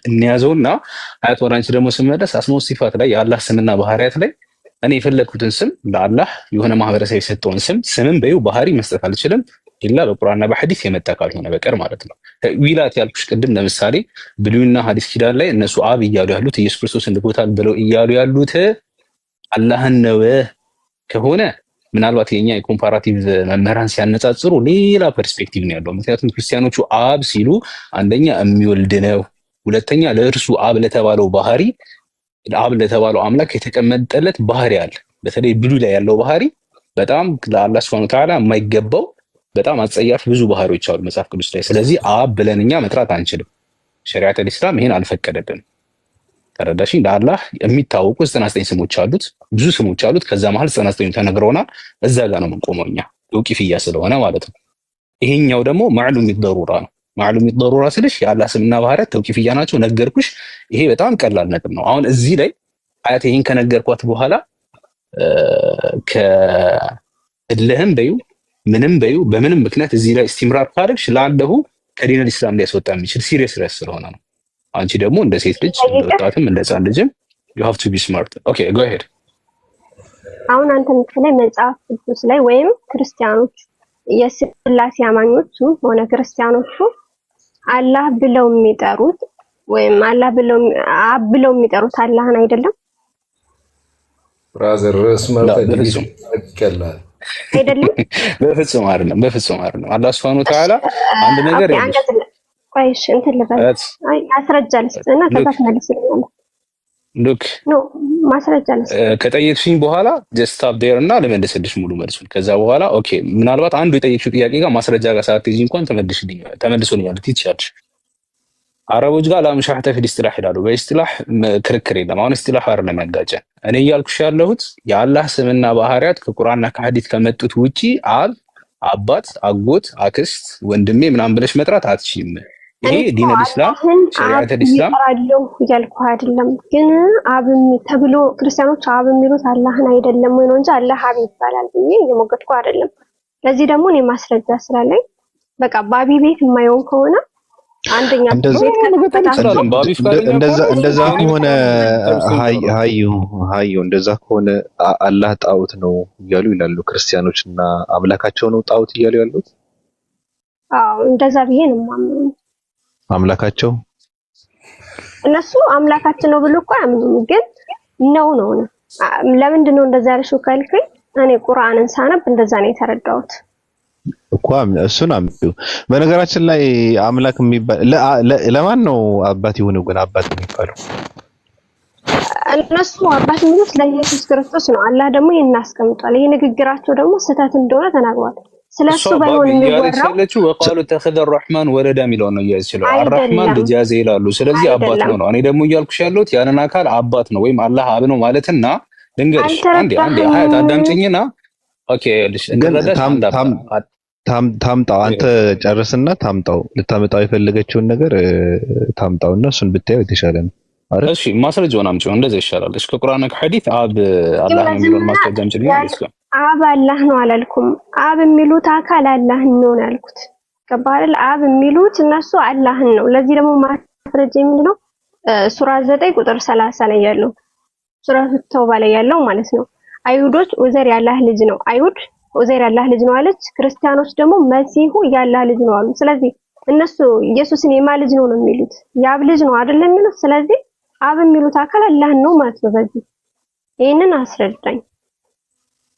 እንያዘውና ሀያት ወደ አንቺ ደግሞ ስመለስ አስማው ሲፋት ላይ የአላህ ስምና ባህሪያት ላይ እኔ የፈለግኩትን ስም ለአላህ የሆነ ማህበረሰብ የሰጠውን ስምን በይው ባህሪ መስጠት አልችልም ኢላ በቁርአንና በሐዲስ የመጣ ካልሆነ በቀር ማለት ነው። ዊላት ያልኩሽ ቅድም ለምሳሌ ብሉይና ሐዲስ ኪዳን ላይ እነሱ አብ እያሉ ያሉት ኢየሱስ ክርስቶስ ልኮታል ብለው እያሉ ያሉት አላህን ነው ከሆነ ምናልባት የኛ የኮምፓራቲቭ መምህራን ሲያነጻጽሩ ሌላ ፐርስፔክቲቭ ነው ያለው። ምክንያቱም ክርስቲያኖቹ አብ ሲሉ አንደኛ የሚወልድ ነው፣ ሁለተኛ ለእርሱ አብ ለተባለው ባህሪ አብ ለተባለው አምላክ የተቀመጠለት ባህሪ አለ። በተለይ ብሉይ ላይ ያለው ባህሪ በጣም ለአላህ ሱብሓነሁ ወተዓላ የማይገባው በጣም አጸያፊ ብዙ ባህሪዎች አሉ መጽሐፍ ቅዱስ ላይ። ስለዚህ አብ ብለን እኛ መጥራት አንችልም። ሸሪዓተል ኢስላም ይሄን አልፈቀደልንም። ተረዳሽኝ? ለአላህ የሚታወቁ 99 ስሞች አሉት፣ ብዙ ስሞች አሉት። ከዛ መሀል 99 ተነግረውናል። እዛ ጋር ነው የምንቆመው እኛ ተውቂፍያ ስለሆነ ማለት ነው። ይሄኛው ደግሞ ማዕሉም ቢደሩራ ነው። ማዕሉም ቢደሩራ ስልሽ የአላህ ስምና ባህሪያት ተውቂፍያ ናቸው፣ ነገርኩሽ። ይሄ በጣም ቀላል ነጥብ ነው። አሁን እዚህ ላይ አያት ይሄን ከነገርኳት በኋላ ከእልህም በዩ ምንም በዩ በምንም ምክንያት እዚህ ላይ እስቲምራር ካደረግሽ ለአለሁ ከዲነል ኢስላም ሊያስወጣ የሚችል ሲሪየስ ርዕስ ስለሆነ ነው። አንቺ ደግሞ እንደ ሴት ልጅ እንደ ወጣትም እንደ ህፃን ልጅም you have to be smart. okay go ahead። አሁን አንተ ምትለኝ መጽሐፍ ቅዱስ ላይ ወይም ክርስቲያኖች የስላሴ አማኞቹ ሆነ ክርስቲያኖቹ አላህ ብለው የሚጠሩት ወይም አላህ ብለው የሚጠሩት አላህን አይደለም? ብራዘር ስማርት ይቀላል አይደለም? በፍጹም አይደለም፣ በፍጹም አይደለም። አላህ ሱብሓነሁ ወተዓላ አንድ ነገር ቆይሽ እንትን ልበል ማስረጃ ልስጥና ከዛ ትመልስልኛለህ። ሉክ ኖ ማስረጃ ልስጥ ከጠየቅሽኝ በኋላ just stop there እና ልመልስልሽ ሙሉ መልሱን። ከዛ በኋላ ኦኬ ምናልባት አንዱ የጠየቅሽው ጥያቄ ጋር ማስረጃ ጋር ሳትይዥ እንኳን ተመልሶልኛል ትይቻለሽ። አረቦች ጋር ላምሻህተ ፊል ኢስጢላህ ይላሉ። በኢስጢላህ ክርክር የለም። አሁን ኢስጢላህ አይደለም ያጋጨን። እኔ እያልኩሽ ያለሁት የአላህ ስምና ባህሪያት ከቁርአንና ከሐዲስ ከመጡት ውጪ አብ፣ አባት፣ አጎት፣ አክስት፣ ወንድሜ ምናምን ብለሽ መጥራት አትችይም። ይሄ ዲነል ኢስላም ሸሪዓተል ኢስላም አለው እያልኩ አይደለም። ግን አብ ተብሎ ክርስቲያኖች አብ የሚሉት አላህን አይደለም ወይ ነው እንጂ አላህ አብ ይባላል ብዬ እየሞገትኩ አይደለም። ለዚህ ደግሞ እኔ ማስረጃ ስላለኝ በቃ ባቢ ቤት የማይሆን ከሆነ አንደኛ እንደዛ ከሆነ ሃዩ እንደዛ ከሆነ አላህ ጣዖት ነው እያሉ ይላሉ ክርስቲያኖች እና አምላካቸው ነው ጣዖት እያሉ ያሉት። አዎ እንደዛ ብዬ ነው የማምነው። አምላካቸው እነሱ አምላካችን ነው ብሎ እኮ አያምኑም። ግን ነው ለምንድን ነው እንደዛ ያልሽው ካልከኝ እኔ ቁርአንን ሳነብ እንደዛ ነው የተረዳሁት እኮ እሱን አምጡ። በነገራችን ላይ አምላክ የሚባል ለማን ነው አባት የሆነው? ግን አባት የሚባለው እነሱ አባት የሚሉት ለኢየሱስ ክርስቶስ ነው። አላህ ደግሞ ይናስቀምጧል። ይሄ ንግግራቸው ደግሞ ስህተት እንደሆነ ተናግሯል። ስለሱ ባይሆን የሚወራው ወቃሉ ተኸዘ الرحمن ወለዳ የሚለው ነው ያይችላል። الرحمن ልጅ ያዘ ይላሉ። ስለዚህ አባት ነው። እኔ ደግሞ እያልኩሽ ያለሁት ያንን አካል አባት ነው ወይም አላህ አብ ነው ማለትና ልንገርሽ አንዴ አያት አዳምጪኝና ኦኬ ልሽ ታምጣው አንተ ጨርስና ታምጣው። ልታመጣው የፈለገችውን ነገር ታምጣውና እሱን ብታየው የተሻለ ነው። አረ እሺ ማስረጃውን አምጪው፣ እንደዛ ይሻላል። እሺ ከቁርአንና ከሐዲስ አብ አላህ ነው የሚለውን ማስረጃ አምጪልኝ ማለት ነው። አብ አላህ ነው አላልኩም። አብ የሚሉት አካል አላህ ነው ያልኩት። ከባል አብ የሚሉት እነሱ አላህን ነው። ለዚህ ደግሞ ማስረጃ ምንድነው? ሱራ 9 ቁጥር 30 ላይ ያለው ሱራ ተውባ ላይ ያለው ማለት ነው። አይሁዶች ዑዘር ያላህ ልጅ ነው፣ አይሁድ ዑዘይር ያላህ ልጅ ነው አለች። ክርስቲያኖች ደግሞ መሲሁ ያላህ ልጅ ነው አሉ። ስለዚህ እነሱ ኢየሱስን የማ ልጅ ነው የሚሉት? የአብ ልጅ ነው አይደለም የሚሉት። ስለዚህ አብ የሚሉት አካል አላህን ነው ማለት ነው። በዚህ ይሄንን አስረዳኝ።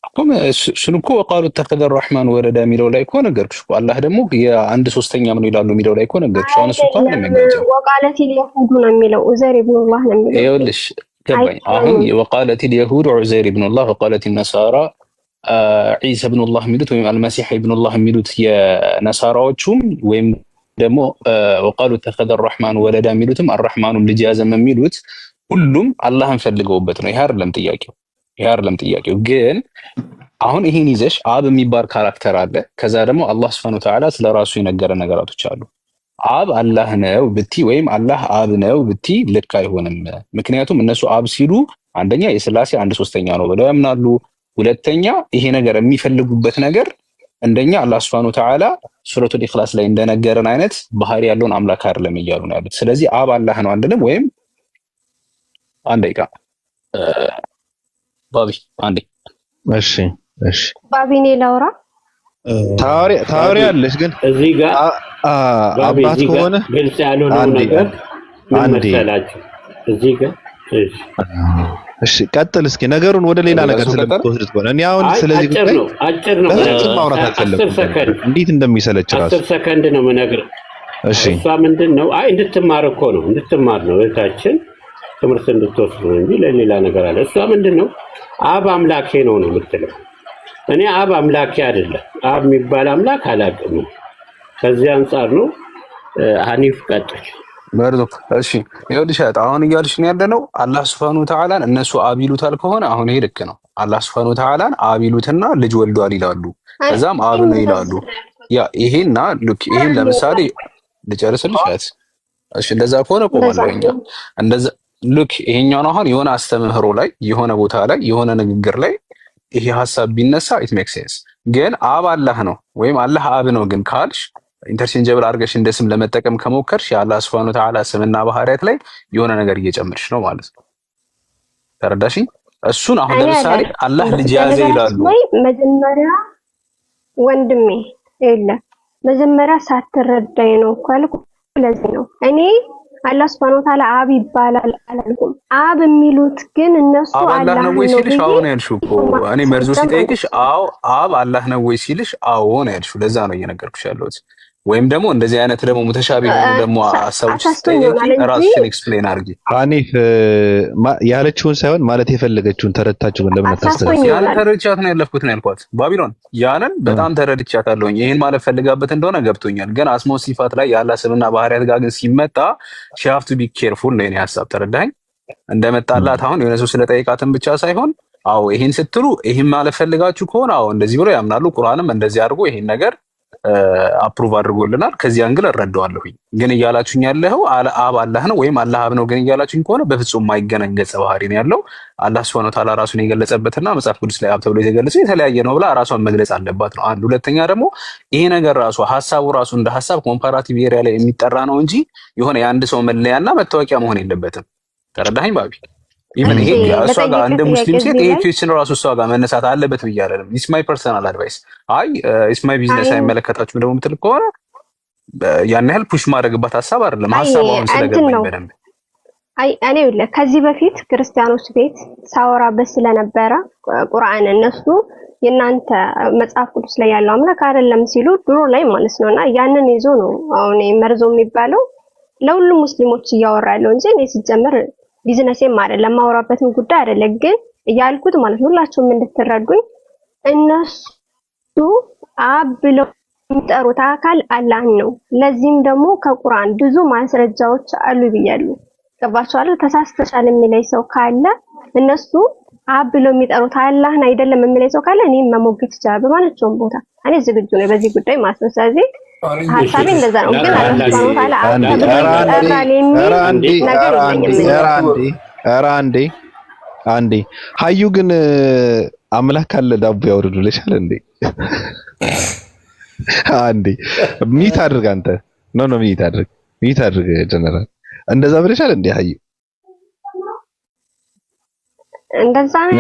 አሁን እሱን እኮ ወቃሉ ተኸዘ الرحمن ወለዳ የሚለው ላይ እኮ ነገርኩሽ እኮ። አላህ ደግሞ የአንድ ሶስተኛ ምን ይላሉ የሚለው ላይ እኮ ነገርኩሽ። አሁን እሱ እንኳን ነው የሚያገኘው። ወቃለት اليهود ነው የሚለው ዑዘይር ኢብኑ አላህ ነው የሚለው። ይኸውልሽ ገባኝ። አሁን ወቃለት اليهود ዑዘይር ኢብኑ አላህ ወቃለት النصارى ዒሳ ኢብኑ አላህ የሚሉት ወይም አልመሲህ ኢብኑ አላህ የሚሉት የነሳራዎቹም ወይም ደግሞ ወቃሉ ተኸዘ الرحمن ወለዳ የሚሉትም አርራህማኑም ልጅ ያዘም የሚሉት ሁሉም አላህን ፈልገውበት ነው። ይሄ አይደለም ጥያቄው። ግን አሁን ይሄን ይዘሽ አብ የሚባል ካራክተር አለ። ከዛ ደግሞ አላህ Subhanahu Wa Ta'ala ስለራሱ የነገረ ነገራቶች አሉ። አብ አላህ ነው ብቲ ወይም አላህ አብ ነው ብቲ ልክ አይሆንም። ምክንያቱም እነሱ አብ ሲሉ አንደኛ የሥላሴ አንድ ሶስተኛ ነው ብለው ያምናሉ። ሁለተኛ ይሄ ነገር የሚፈልጉበት ነገር እንደኛ አላህ Subhanahu Wa Ta'ala ሱረቱል ኢኽላስ ላይ እንደነገረን አይነት ባህሪ ያለውን አምላክ አይደለም እያሉ ነው ያሉት። ስለዚህ አብ አላህ ነው አንልም። ወይም አንድ ደቂቃ ባቢ አንዴ። እሺ ባቢ እኔ ላውራ ታወሪ አለሽ። ግን እዚህ ጋር አባት ከሆነ ግልጽ ያልሆነው ነገር ምን መሰላችሁ? እዚህ ጋር እሺ ቀጥል እስኪ ነገሩን ወደ ሌላ ነገር ስለምትወስድ ከሆነ እኔ አሁን ስለዚህ ጉዳይ አጭር ነው ማውራት አልፈለኩም። እንዴት እንደሚሰለች ራሱ 10 ሰከንድ ነው የምነግርህ። እሺ እሷ ምንድነው? እንድትማር እኮ ነው እንድትማር ነው እህታችን ትምህርት እንድትወስድ ነው እንጂ ለሌላ ነገር አለ። እሷ ምንድነው አብ አምላኬ ነው የምትለው። እኔ አብ አምላኬ አይደለም፣ አብ የሚባል አምላክ አላውቅም። ከዚህ አንፃር ነው ሐኒፍ ቀጥል። በርዶክ እሺ ይኸውልሽ አሁን እያልሽ ነው ያለነው አላህ Subhanahu Wa Ta'ala እነሱ አብ ይሉታል ከሆነ አሁን ይሄ ልክ ነው። አላህ Subhanahu Wa Ta'ala አብ ይሉትና ልጅ ወልዷል ይላሉ። ከዛም አብ ነው ይላሉ። ያ ይሄና ልክ ይሄን ለምሳሌ ልጨርስልሽ። እሺ እንደዛ ከሆነ ቆማለኛ እንደዛ ልክ ይሄኛው ነው። አሁን የሆነ አስተምህሮ ላይ የሆነ ቦታ ላይ የሆነ ንግግር ላይ ይሄ ሐሳብ ቢነሳ ኢት ሜክ ሴንስ። ግን አብ አላህ ነው ወይም አላህ አብ ነው ግን ካልሽ ኢንተርቼንጀብል አድርገሽ እንደ ስም ለመጠቀም ከሞከርሽ የአላህ Subhanahu Wa Ta'ala ስምና ባህሪያት ላይ የሆነ ነገር እየጨመርሽ ነው ማለት ነው። ተረዳሽኝ? እሱን አሁን ለምሳሌ አላህ ልጅ ያዘ ይላሉ። መጀመሪያ ወንድሜ መጀመሪያ ሳትረዳኝ ነው እኮ ያልኩህ። ለዚህ ነው እኔ አላህ Subhanahu Wa Ta'ala አብ ይባላል አላልኩም። አብ የሚሉት ግን እነሱ አላህ ነው ወይ ሲልሽ አዎ ነው ያልሽው እኮ። እኔ መርዞ ሲጠይቅሽ አዎ አብ አላህ ነው ወይ ሲልሽ አዎ ነው ያልሽው። ለዛ ነው እየነገርኩሽ ያለሁት። ወይም ደግሞ እንደዚህ አይነት ደግሞ ሙተሻቢህ ሆኖ ደግሞ ሐሳቦች ሲጠይቂ ራስሽን ኤክስፕሌን አድርጊ። ሐኒፍ ያለችውን ሳይሆን ማለት የፈለገችውን ተረድታችሁ ግን ለምን አታስተውሉ? ያን ተረድቻት ነው ያለፍኩት ነው ያልኳት። ባቢሎን ያንን በጣም ተረድቻታለሁኝ። ይሄን ማለት ፈልጋበት እንደሆነ ገብቶኛል። ግን አስማው ሲፋት ላይ ያለ ስምና ባህሪያት ጋር ግን ሲመጣ she have to be careful ነው የኔ ሐሳብ። ተረዳኸኝ? እንደመጣላት አሁን የሆነ ሰው ስለጠይቃትን ብቻ ሳይሆን አዎ ይሄን ስትሉ ይሄን ማለት ፈልጋችሁ ከሆነ አዎ እንደዚህ ብሎ ያምናሉ። ቁርአንም እንደዚህ አድርጎ ይሄን ነገር አፕሩቭ አድርጎልናል። ከዚህ አንግል እረዳዋለሁኝ። ግን እያላችሁኝ ያለው አብ አላህ ነው ወይም አላህ አብ ነው ግን እያላችሁኝ ከሆነ በፍጹም የማይገናኝ ገጸ ባህሪ ነው ያለው። አላህ Subhanahu Wa Ta'ala ራሱን የገለጸበትና መጽሐፍ ቅዱስ ላይ አብ ተብሎ የተገለጸው የተለያየ ነው ብላ ራሷን መግለጽ አለባት ነው አንድ። ሁለተኛ ደግሞ ይሄ ነገር ራሱ ሐሳቡ ራሱ እንደ ሐሳብ ኮምፓራቲቭ ኤሪያ ላይ የሚጠራ ነው እንጂ የሆነ የአንድ ሰው መለያና መታወቂያ መሆን የለበትም። ተረዳኸኝ ባቢ? ኢቭን ይሄ እሷ ጋር እንደ ሙስሊም ሴት ይሄ ኩዌስችን ራሱ እሷ ጋር መነሳት አለበት ብዬ አይደለም። ኢትስ ማይ ፐርሰናል አድቫይስ። ኢትስ ማይ ቢዝነስ አይመለከታችሁም ደግሞ የምትል ከሆነ ያን ያህል ፑሽ ማድረግባት ሐሳብ አይደለም። ሐሳቡ አሁን ስለገባኝ በደንብ እኔ ከዚህ በፊት ክርስቲያኖች ቤት ሳወራበት ስለነበረ ቁርአን እነሱ የናንተ መጽሐፍ ቅዱስ ላይ ያለው አምላክ አይደለም ሲሉ ድሮ ላይ ማለት ነውና ያንን ይዞ ነው አሁን መርዞ የሚባለው ለሁሉም ሙስሊሞች እያወራ ያለው እንጂ እኔ ሲጀመር ቢዝነስም አይደለም ማውራበትም ጉዳይ አይደለም። ግን ያልኩት ማለት ሁላችሁም እንድትረዱኝ እነሱ አብ ብለው የሚጠሩት አካል አላህ ነው። ለዚህም ደግሞ ከቁርአን ብዙ ማስረጃዎች አሉ ብያለሁ። ገባችኋል? ተሳስተሻል የሚለኝ ሰው ካለ እነሱ አብ ብለው የሚጠሩት አላህን አይደለም የሚለኝ ሰው ካለ እኔም መሞገት ይችላል በማንኛውም ቦታ። እኔ ዝግጁ ነኝ በዚህ ጉዳይ ማለት ነው። ስለዚህ ሐሳቤ እንደዛ ነው። ግን አንዴ ሀዩ ግን አምላክ ካለ ዳቦ ያወርዱልሻል እንዴ? አንዴ ሚት አድርግ አንተ ኖ ሚት አድርግ ጀነራል እንደዛ ብለሻል እንዴ ሀዩ? እንደዛ ነው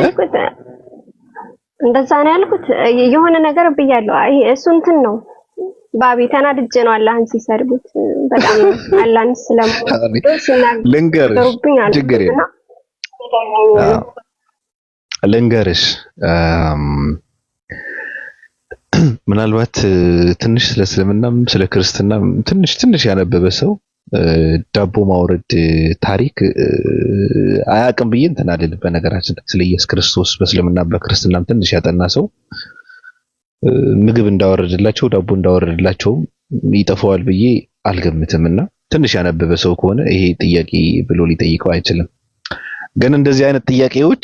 እንደዛ ነው ያልኩት። የሆነ ነገር ብያለሁ። አይ እሱ እንትን ነው ባቢ ተናድጄ ነው አላህን ሲሰርቡት በጣም አላህን ስለማውቀው ሲናገሩብኝ አልኩና ልንገርሽ ምናልባት ትንሽ ስለ እስልምናም ስለ ክርስትናም ትንሽ ያነበበ ሰው ዳቦ ማውረድ ታሪክ አያውቅም ብዬ እንትን አይደለም። በነገራችን ስለ ኢየሱስ ክርስቶስ በእስልምና በክርስትናም ትንሽ ያጠና ሰው ምግብ እንዳወረደላቸው ዳቦ እንዳወረደላቸው ይጠፋዋል ብዬ አልገምትምና ትንሽ ያነበበ ሰው ከሆነ ይሄ ጥያቄ ብሎ ሊጠይቀው አይችልም። ግን እንደዚህ አይነት ጥያቄዎች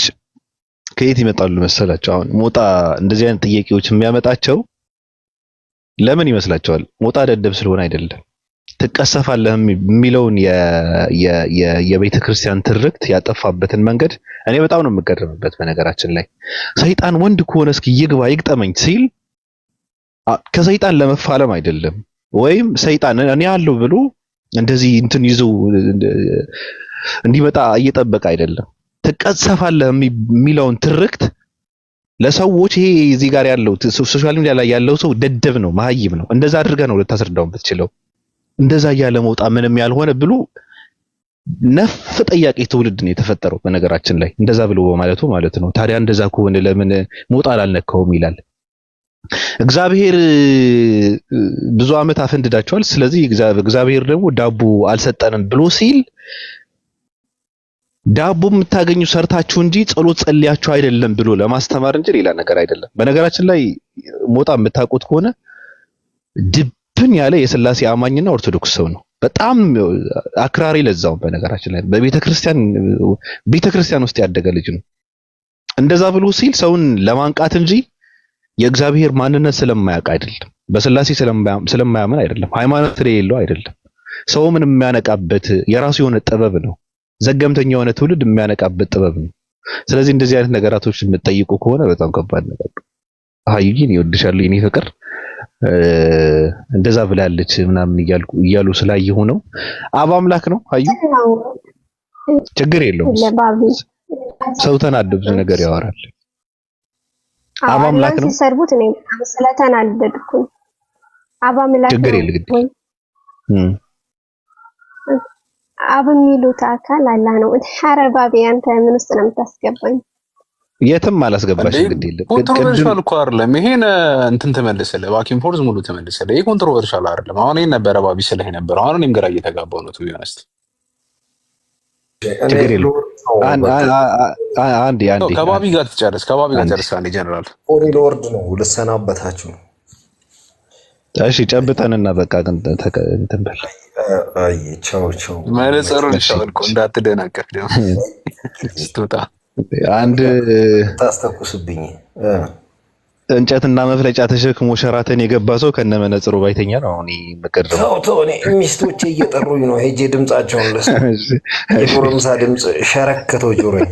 ከየት ይመጣሉ መሰላቸው? አሁን ሞጣ እንደዚህ አይነት ጥያቄዎች የሚያመጣቸው ለምን ይመስላችኋል? ሞጣ ደደብ ስለሆነ አይደለም። ትቀሰፋለህ የሚለውን የቤተ ክርስቲያን ትርክት ያጠፋበትን መንገድ እኔ በጣም ነው የምገረምበት። በነገራችን ላይ ሰይጣን ወንድ ከሆነ እስኪ ይግባ ይግጠመኝ ሲል ከሰይጣን ለመፋለም አይደለም፣ ወይም ሰይጣን እኔ ያለው ብሎ እንደዚህ እንትን ይዞ እንዲመጣ እየጠበቀ አይደለም። ትቀሰፋለህ የሚለውን ትርክት ለሰዎች ይሄ እዚህ ጋር ያለው ሶሻል ሚዲያ ላይ ያለው ሰው ደደብ ነው፣ መሀይም ነው፣ እንደዛ አድርገህ ነው ልታስረዳው የምትችለው። እንደዛ እያለ መውጣ ምንም ያልሆነ ብሎ ነፍ ጠያቂ ትውልድ ነው የተፈጠረው። በነገራችን ላይ እንደዛ ብሎ በማለቱ ማለት ነው። ታዲያ እንደዛ ከሆነ ለምን ሞጣ አላልነካውም ይላል። እግዚአብሔር ብዙ ዓመት አፈንድዳቸዋል። ስለዚህ እግዚአብሔር ደግሞ ዳቦ አልሰጠንም ብሎ ሲል ዳቦ የምታገኙ ሰርታችሁ እንጂ ጸሎት ጸልያችሁ አይደለም ብሎ ለማስተማር እንጂ ሌላ ነገር አይደለም። በነገራችን ላይ ሞጣ የምታውቁት ከሆነ ድብን ያለ የሥላሴ አማኝና ኦርቶዶክስ ሰው ነው። በጣም አክራሪ ለዛው በነገራችን ላይ ቤተክርስቲያን ውስጥ ያደገ ልጅ ነው። እንደዛ ብሎ ሲል ሰውን ለማንቃት እንጂ የእግዚአብሔር ማንነት ስለማያውቅ አይደለም። በሥላሴ ስለማያምን አይደለም። ሃይማኖት ስለሌለው አይደለም። ሰው ምን የሚያነቃበት የራሱ የሆነ ጥበብ ነው። ዘገምተኛ የሆነ ትውልድ የሚያነቃበት ጥበብ ነው። ስለዚህ እንደዚህ አይነት ነገራቶች የምትጠይቁ ከሆነ በጣም ከባድ ነገር ነው። ሀዩዬን ይወድሻለሁ የኔ ፍቅር እንደዛ ብላለች ምናምን እያሉ ስላየሁ ነው። አብ አምላክ ነው ሀዩ ችግር የለውም። ሰው ተናዶ ብዙ ነገር ያወራል። አብ አምላክ ነው ሲሰርቡት እኔ ስለተናደድኩ አብ አምላክ ችግር የለም። አብ የሚሉት አካል አላህ ነው። ሐረ ባቢ አንተ ምን ውስጥ ነው የምታስገባኝ? የትም አላስገባሽ። እንግዲህ የለም ኮንትሮቨርሻል እኮ አይደለም። ይሄን እንትን ተመልሰለ ባኪን ፎርዝ ሙሉ ተመልሰለ። ይሄ ኮንትሮቨርሻል አይደለም። አሁን ይሄን ነበረ ባቢ ስለህ ነበር። አሁን እኔም ግራ እየተጋባው ነው ቱ ቢሆንስ ችግር የለም። አንዴ ከባቢ ጋር ትጨርስ። ከባቢ ጋር ጨርሳለህ። ጀነራል ኦሪ ሎርድ ነው ልሰናበታችሁ። እሺ ጨብጠንና በቃ እንትን በል። አይ ቻው ቻው። መነጽሩን ሻልኩ እንዳትደናቀፍ ደግሞ ስትወጣ አንድ ታስተኩስብኝ እንጨትና መፍለጫ ተሸክሞ ሸራተን የገባ ሰው ከነ መነጽሩ ባይተኛ ነው። እኔ መቀደም ተው እኔ ሚስቶቼ እየጠሩኝ ነው። ሄጄ ድምጻቸውን ልስማ። የጎረምሳ ድምጽ ሸረከተው ጆሮኝ።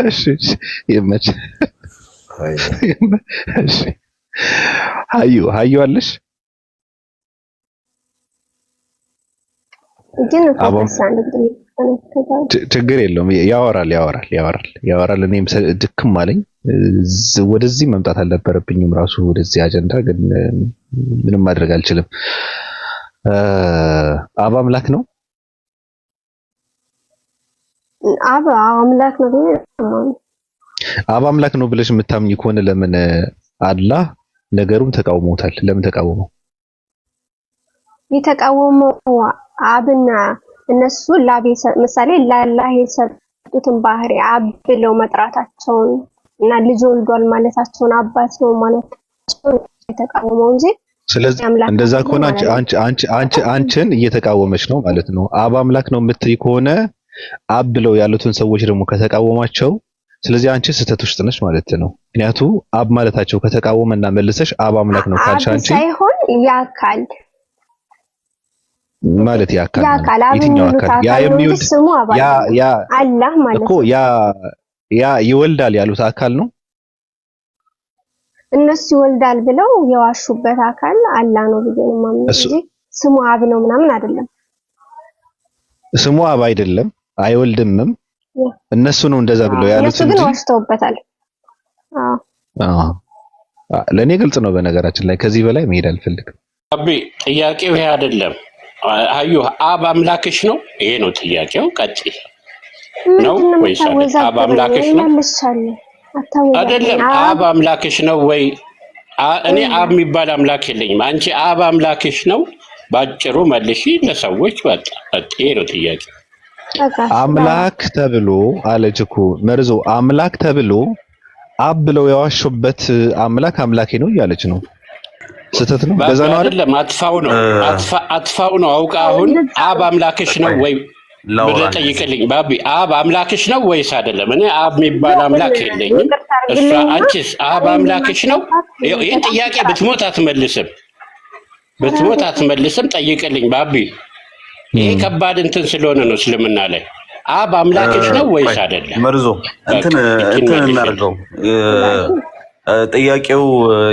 እሺ ይመች። እሺ ሀዩ አለሽ ግን ችግር የለውም። ያወራል። እኔም ድክም አለኝ። ወደዚህ መምጣት አልነበረብኝም ራሱ ወደዚህ አጀንዳ፣ ግን ምንም ማድረግ አልችልም። አብ አምላክ ነው። አብ አምላክ ነው። አብ አምላክ ነው ብለሽ የምታምኝ ከሆነ ለምን አላህ ነገሩን ተቃውሞታል? ለምን ተቃወመው? የተቃወመው አብና እነሱ ምሳሌ ለአላህ የሰጡትን ባህሪ አብ ብለው መጥራታቸውን እና ልጅ ወልዷል ማለታቸውን አባት ነው ማለታቸውን የተቃወመው እንጂ። ስለዚህ እንደዛ ከሆነ አንቺን እየተቃወመች ነው ማለት ነው። አብ አምላክ ነው የምትይ ከሆነ አብ ብለው ያሉትን ሰዎች ደግሞ ከተቃወማቸው፣ ስለዚህ አንቺ ስህተት ውስጥ ነች ማለት ነው። ምክንያቱ አብ ማለታቸው ከተቃወመና መልሰሽ አብ አምላክ ነው ካልሽ አንቺ ሳይሆን ያካል ማለት ያካል የትኛው አካል ያ የሚወልድ ያ አላህ ማለት እኮ ያ ይወልዳል ያሉት አካል ነው። እነሱ ይወልዳል ብለው የዋሹበት አካል አላህ ነው ብዬ ነው የማምነው እንጂ ስሙ አብ ነው ምናምን አይደለም። ስሙ አብ አይደለም አይወልድምም። እነሱ ነው እንደዛ ብለው ያሉት እንጂ እነሱ ግን ዋሽተውበታል። ለኔ ግልጽ ነው። በነገራችን ላይ ከዚህ በላይ መሄድ አልፈልግም። አቢ ጥያቄው ይሄ አይደለም። አዩ አብ አምላክሽ ነው? ይሄ ነው ጥያቄው። ቀጥይ ነው ወይስ አብ አምላክሽ ነው? አይደለም። አብ አምላክሽ ነው ወይ? እኔ አብ የሚባል አምላክ የለኝም። አንቺ አብ አምላክሽ ነው? ባጭሩ መልሺ ለሰዎች። በቃ ይሄ ነው ጥያቄ። አምላክ ተብሎ አለች እኮ መርዞ። አምላክ ተብሎ አብ ብለው ያዋሹበት አምላክ አምላኬ ነው እያለች ነው። ስህተት ነው። በዛ ነው አይደለም። አጥፋው ነው አውቃ። አሁን አብ አምላክሽ ነው ወይ ብለህ ጠይቅልኝ ባቢ። አብ አምላክሽ ነው ወይስ አይደለም? እኔ አብ የሚባል አምላክ የለኝም። እሷ አንቺስ አብ አምላክሽ ነው? ይህን ጥያቄ ብትሞት አትመልስም። ጠይቅልኝ ባቢ። ይሄ ከባድ እንትን ስለሆነ ነው እስልምና ላይ አብ አምላክሽ ነው ወይስ አይደለም? መርዞ እንትን እናድርገው። ጥያቄው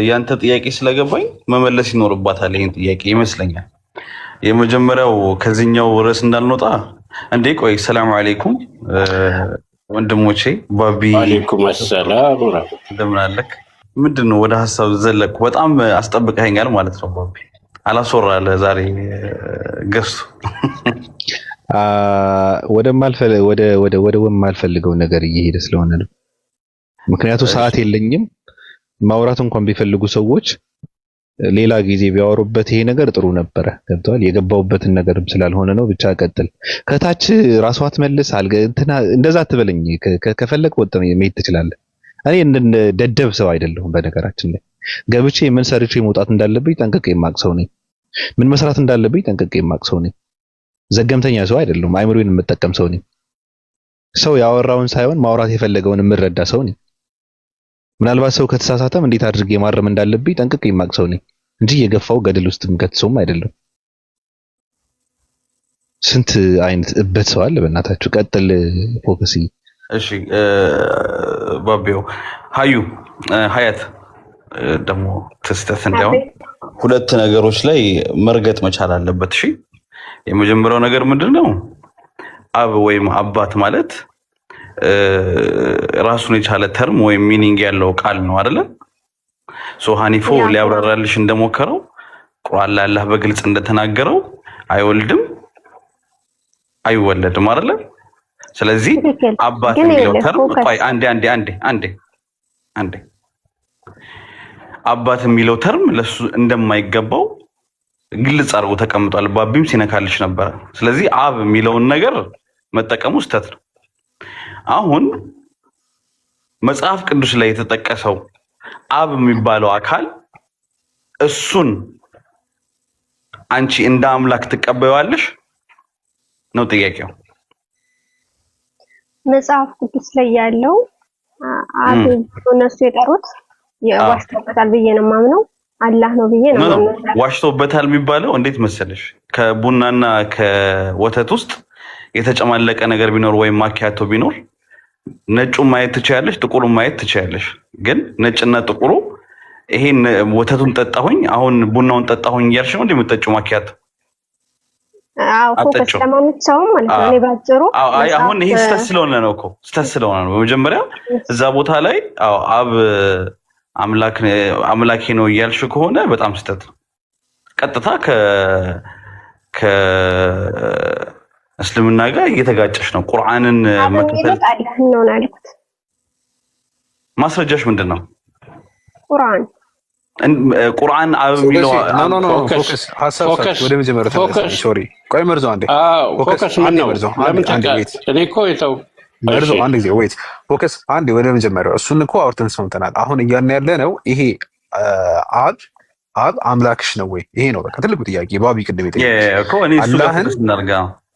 ያንተ ጥያቄ ስለገባኝ መመለስ ይኖርባታል። ይሄን ጥያቄ ይመስለኛል የመጀመሪያው ከዚህኛው ርዕስ እንዳልንወጣ እንዴ። ቆይ ሰላም አለይኩም ወንድሞቼ። ባቢ አለይኩም ሰላም እንደምን አለክ? ምንድነው ወደ ሐሳብ ዘለኩ። በጣም አስጠብቀኸኛል ማለት ነው ባቢ። አላስወራለ ዛሬ ገስቱ ወደማልፈልገው ነገር እየሄደ ስለሆነ ነው። ምክንያቱም ሰዓት የለኝም። ማውራት እንኳን ቢፈልጉ ሰዎች ሌላ ጊዜ ቢያወሩበት ይሄ ነገር ጥሩ ነበረ። ገብቷል። የገባውበትን ነገርም ስላልሆነ ነው። ብቻ ቀጥል። ከታች ራሷ አትመልስ እንደዛ አትበለኝ። ከፈለክ ወጥ መሄድ ትችላለህ። እኔ እንደ ደደብ ሰው አይደለሁም። በነገራችን ላይ ገብቼ ምን ሰርቼ መውጣት እንዳለብኝ ጠንቅቄ የማውቅ ሰው ነኝ። ምን መስራት እንዳለብኝ ጠንቅቄ የማውቅ ሰው ነኝ። ዘገምተኛ ሰው አይደለሁም። አይምሮዬን የምጠቀም ሰው ነኝ። ሰው ያወራውን ሳይሆን ማውራት የፈለገውን የምረዳ ሰው ነኝ። ምናልባት ሰው ከተሳሳተም እንዴት አድርጌ ማረም እንዳለብኝ ጠንቅቄ የማውቅ ሰው ነኝ እንጂ የገፋው ገደል ውስጥ የምከትሰውም አይደለም። ስንት አይነት እበት ሰው አለ። በእናታችሁ ቀጥል። ፎከስ። እሺ ባቢው ሀያት ደግሞ ተስተት እንዲያው ሁለት ነገሮች ላይ መርገጥ መቻል አለበት። እሺ የመጀመሪያው ነገር ምንድነው? አብ ወይም አባት ማለት ራሱን የቻለ ተርም ወይም ሚኒንግ ያለው ቃል ነው አይደለ? ሶ ሐኒፎ ሊያብራራልሽ እንደሞከረው ቁርአን ላይ አላህ በግልጽ እንደተናገረው አይወልድም አይወለድም አይደለ? ስለዚህ አባት የሚለው ተርም ቆይ አንዴ አባት የሚለው ተርም ለሱ እንደማይገባው ግልጽ አድርጎ ተቀምጧል። ባቢም ሲነካልሽ ነበር። ስለዚህ አብ የሚለውን ነገር መጠቀሙ ስህተት ነው። አሁን መጽሐፍ ቅዱስ ላይ የተጠቀሰው አብ የሚባለው አካል እሱን አንቺ እንደ አምላክ ትቀበያለሽ ነው ጥያቄው። መጽሐፍ ቅዱስ ላይ ያለው አብ እነሱ የጠሩት ዋሽቶበታል ብዬ ነው የማምነው። አላህ ነው ብዬ ነው የማምነው። ዋሽቶበታል የሚባለው እንዴት መሰለሽ? ከቡናና ከወተት ውስጥ የተጨማለቀ ነገር ቢኖር ወይም ማኪያቶ ቢኖር ነጩን ማየት ትችያለሽ፣ ጥቁሩን ማየት ትችያለሽ። ግን ነጭና ጥቁሩ ይሄን ወተቱን ጠጣሁኝ አሁን ቡናውን ጠጣሁኝ እያልሽ ነው እንደምትጠጪው ማኪያቶ? አዎ ፎከስ ለማምጣው ማለት ነው። እኔ ባጭሩ አሁን ይሄ ስህተት ስለሆነ ነው እኮ ስህተት ስለሆነ ነው። በመጀመሪያ እዛ ቦታ ላይ አብ አምላኬ ነው እያልሽ ከሆነ በጣም ስህተት ነው። ቀጥታ እስልምና ጋር እየተጋጨሽ ነው። ቁርአንን መከተል ማስረጃሽ ምንድን ነው? ቁርአን አብ የሚለው ፎከስ ወደ መጀመሪያው ተመለስ። ሶሪ ቆይ መርዞ አንዴ ፎከስ ምን ነው? ለምን ታውቃለህ? እኔ እኮ የተው መርዞ አንድ ጊዜ ወይት ፎከስ አንዴ ወደ መጀመሪያው እሱን እኮ አውርተን ሰምተናል። አሁን እያልን ያለ ነው ይሄ አብ አምላክሽ ነው ወይ? ይሄ ነው በቃ ትልቁ ጥያቄ። ባቢ ቅድም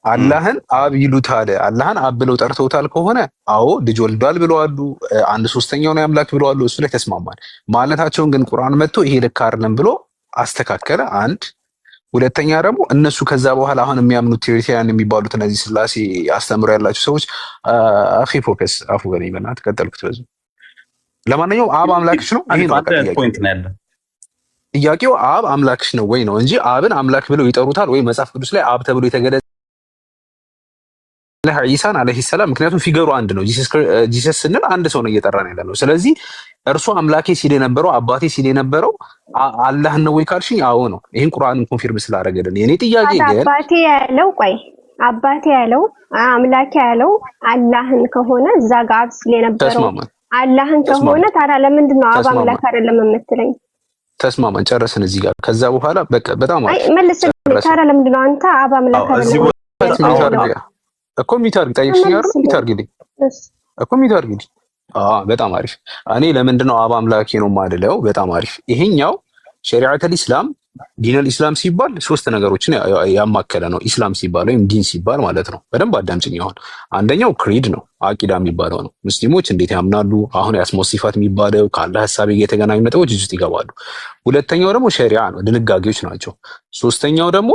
አላህን አብ ይሉታል። አላህን አብ ብለው ጠርተውታል ከሆነ አዎ ልጅ ወልዷል ብለዋሉ። 1/3 ነው አምላክ ብለዋሉ። እሱ ላይ ተስማማል። ማለታቸውን ግን ቁርአን መጥቶ ይሄ ልክ አይደለም ብሎ አስተካከለ። አንድ ሁለተኛ ደግሞ እነሱ ከዛ በኋላ አሁን የሚያምኑት ትሪኒቲያን የሚባሉት እነዚህ ስላሴ አስተምሮ ያላቸው ሰዎች አኺ ፎከስ አፉ ገኝ በእናትህ ቀጠልኩት በዙ። ለማንኛውም አብ አምላክሽ ነው ይሄ ነው ፖይንት ነው ያለው ጥያቄው። አብ አምላክሽ ነው ወይ ነው እንጂ አብን አምላክ ብለው ይጠሩታል ወይ መጽሐፍ ቅዱስ ላይ አብ ተብሎ የተገለጸ ኢሳን አለይሂ ሰላም። ምክንያቱም ፊገሩ አንድ ነው። ጂሰስ ስንል አንድ ሰው ነው እየጠራን ያለ ነው። ስለዚህ እርሱ አምላኬ ሲል የነበረው አባቴ ሲል የነበረው አላህ ነው ወይ ካልሽኝ አዎ ነው። ይሄን ቁርአንን ኮንፊርም ስላደረገልን የኔ ጥያቄ ግን አባቴ ያለው አባቴ ያለው አምላኬ ያለው አላህን ከሆነ እዛ ጋር አብ ሲል የነበረው አላህን ከሆነ ታዲያ ለምንድን ነው አብ አምላክ አይደለም የምትለኝ? ተስማማን፣ ጨረስን እዚህ ጋር። ከዛ በኋላ በቃ በጣም አይ መልስልኝ። ታዲያ ለምንድን ነው አንተ አብ አምላክ አይደለም እኮ ሚታርግ ጠይቅሽኝ አይደል? ሚታርግልኝ እኮ ሚታርግልኝ። በጣም አሪፍ። እኔ ለምንድን ነው አብ አምላኬ ነው የማልለው? በጣም አሪፍ። ይሄኛው ሸሪዓተል ኢስላም ዲነል ኢስላም ሲባል ሶስት ነገሮችን ያማከለ ነው። ኢስላም ሲባል ወይም ዲን ሲባል ማለት ነው። በደንብ አዳምጪኝ። አሁን አንደኛው ክሪድ ነው፣ አቂዳ የሚባለው ነው። ሙስሊሞች እንዴት ያምናሉ? አሁን የአስማው ሲፋት የሚባለው ካለ ሐሳብ የተገናኙ ነጥቦች ውስጥ ይገባሉ። ሁለተኛው ደግሞ ሸሪዓ ነው፣ ድንጋጌዎች ናቸው። ሶስተኛው ደግሞ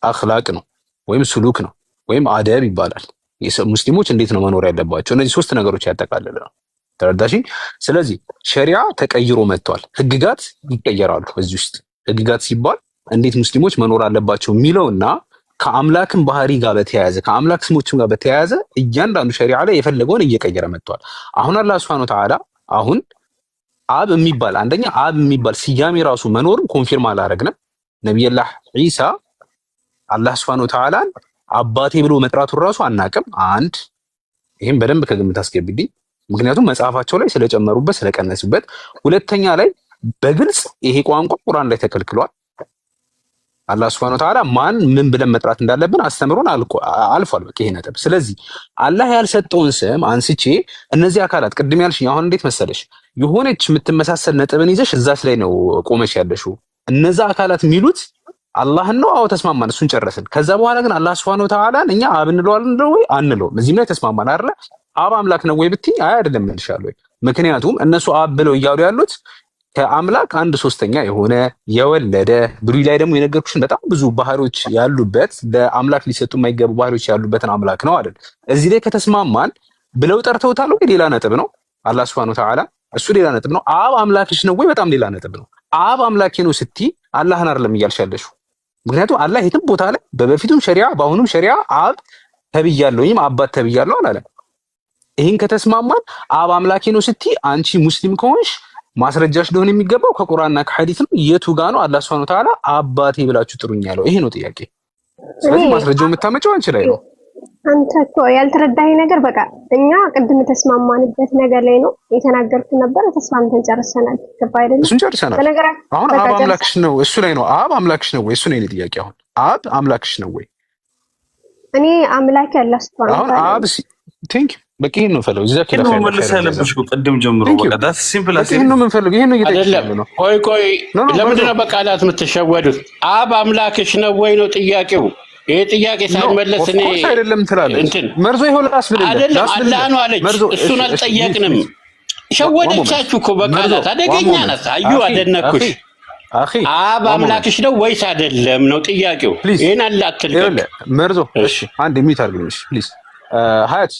አኽላቅ ነው ወይም ሱሉክ ነው ወይም አደብ ይባላል። ሙስሊሞች እንዴት ነው መኖር ያለባቸው? እነዚህ ሶስት ነገሮች ያጠቃልላል። ተረዳሽኝ? ስለዚህ ሸሪዓ ተቀይሮ መጥቷል። ህግጋት ይቀየራሉ። እዚህ ውስጥ ህግጋት ሲባል እንዴት ሙስሊሞች መኖር አለባቸው የሚለውና ከአምላክም ባህሪ ጋር በተያያዘ ከአምላክ ስሞችም ጋር በተያያዘ እያንዳንዱ ሸሪዓ ላይ የፈለገውን እየቀየረ መጥቷል። አሁን አላህ ሱብሓነሁ ወተዓላ አሁን አብ የሚባል አንደኛ አብ የሚባል ስያሜ ራሱ መኖሩን ኮንፊርም አላረግንም። ነብዩላህ ዒሳ አላህ ሱብሓነሁ ወተዓላን አባቴ ብሎ መጥራቱን ራሱ አናቅም። አንድ ይሄን በደንብ ከግምት አስገብልኝ፣ ምክንያቱም መጽሐፋቸው ላይ ስለጨመሩበት ስለቀነሱበት። ሁለተኛ ላይ በግልጽ ይሄ ቋንቋ ቁርአን ላይ ተከልክሏል። አላህ Subhanahu Wa Ta'ala ማን ምን ብለን መጥራት እንዳለብን አስተምሮን አልፏል። በቃ ይሄ ነጥብ። ስለዚህ አላህ ያልሰጠውን ስም አንስቼ እነዚህ አካላት ቅድም ያልሽኝ አሁን እንዴት መሰለሽ የሆነች የምትመሳሰል ነጥብን ይዘሽ እዛች ላይ ነው ቆመሽ ያለሽው። እነዛ አካላት የሚሉት አላህን ነው። አዎ ተስማማን፣ እሱን ጨረስን። ከዛ በኋላ ግን አላህ Subhanahu Wa Ta'ala እኛ አብ እንለዋለን ወይ አንለውም? እዚህም ላይ ተስማማን አይደለ? አብ አምላክ ነው ወይ ብትይ አይ አይደለም እልሻለሁ። ምክንያቱም እነሱ አብ ብለው እያሉ ያሉት ከአምላክ አንድ ሶስተኛ የሆነ የወለደ ብሉይ ላይ ደግሞ የነገርኩሽን በጣም ብዙ ባህሪዎች ያሉበት ለአምላክ ሊሰጡ የማይገቡ ባህሪዎች ያሉበትን አምላክ ነው አይደል? እዚህ ላይ ከተስማማን ብለው ጠርተውታል ወይ? ሌላ ነጥብ ነው። አላህ Subhanahu Wa Ta'ala እሱ ሌላ ነጥብ ነው። አብ አምላክሽ ነው ወይ? በጣም ሌላ ነጥብ ነው። አብ አምላኬ ነው ስትይ አላህን አይደለም እያልሽ ያለሽው። ምክንያቱም አላህ የትም ቦታ ላይ በበፊቱም ሸሪዓ በአሁኑም ሸሪዓ አብ ተብያለሁ ወይም አባት ተብያለሁ አላለም። ይሄን ከተስማማን አብ አምላኬ ነው ስትይ አንቺ ሙስሊም ከሆንሽ ማስረጃሽ ሊሆን የሚገባው ከቁርአንና ከሐዲስ ነው። የቱ ጋር ነው አላህ Subhanahu Wa Ta'ala አባቴ ብላችሁ ጥሩኝ ያለው? ይሄ ነው ጥያቄ። ስለዚህ ማስረጃው የምታመጪው አንቺ ላይ ነው። አንተ እኮ ያልተረዳኸኝ ነገር በቃ እኛ ቅድም ተስማማንበት ነገር ላይ ነው የተናገርኩት ነበር። ተስማምተን ጨርሰናል። ገባ አይደል? እሱን ጨርሰናል። አሁን አብ አምላክሽ ነው እሱ ላይ ነው። አብ አምላክሽ ነው ወይ? እሱ ነው የኔ ጥያቄ። አሁን አብ አምላክሽ ነው ወይ? እኔ አምላክ ያላህ Subhanahu Wa Ta'ala አብ ቲንክ በቃ ይሄን ነው ፈለው እዛ ከላ ነው መልስ ያለብሽ ቅድም ጀምሮ በቃ ዳት ሲምፕል አስ ይሄን ነው የምንፈልገው። ይሄን ነው እየጠየቅን ነው። ቆይ ለምንድን ነው በቃላት የምትሸወዱት? አብ አምላክሽ ነው ወይ ነው ጥያቄው። ይሄ ጥያቄ ሳይመለስ እኔ አይደለም ትላለች መርዞ ይሆን አይደለም አላህ ነው አለች። እሱን አልጠየቅንም። ሸወደቻችሁ እኮ በቃላት አደገኛ ናት። አዩ አደነኩሽ። አብ አምላክሽ ነው ወይስ አይደለም ነው ጥያቄው። ይሄን አላትልቅ መርዞ። እሺ አንድ ሚት አድርግልሽ ፕሊዝ ሀያት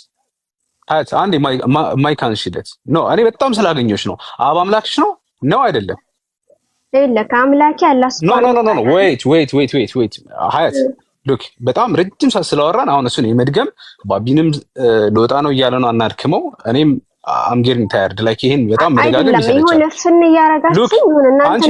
አንዴ ማይክ አንሺለት ነው። እኔ በጣም ስላገኘሁሽ ነው። አብ አምላክሽ ነው አይደለም? አምላኬ አላህ ኖ ዌይት ሀያት ሉክ በጣም ረጅም ሰዓት ስላወራን አሁን እሱን የመድገም ባቢንም ለወጣ ነው እያለ ነው አናድክመው። እኔም I'm getting tired like ይሄን በጣም መደጋገም ይሰለቻል። ይሁን ፍን ያረጋችሁ ይሁን እናንተ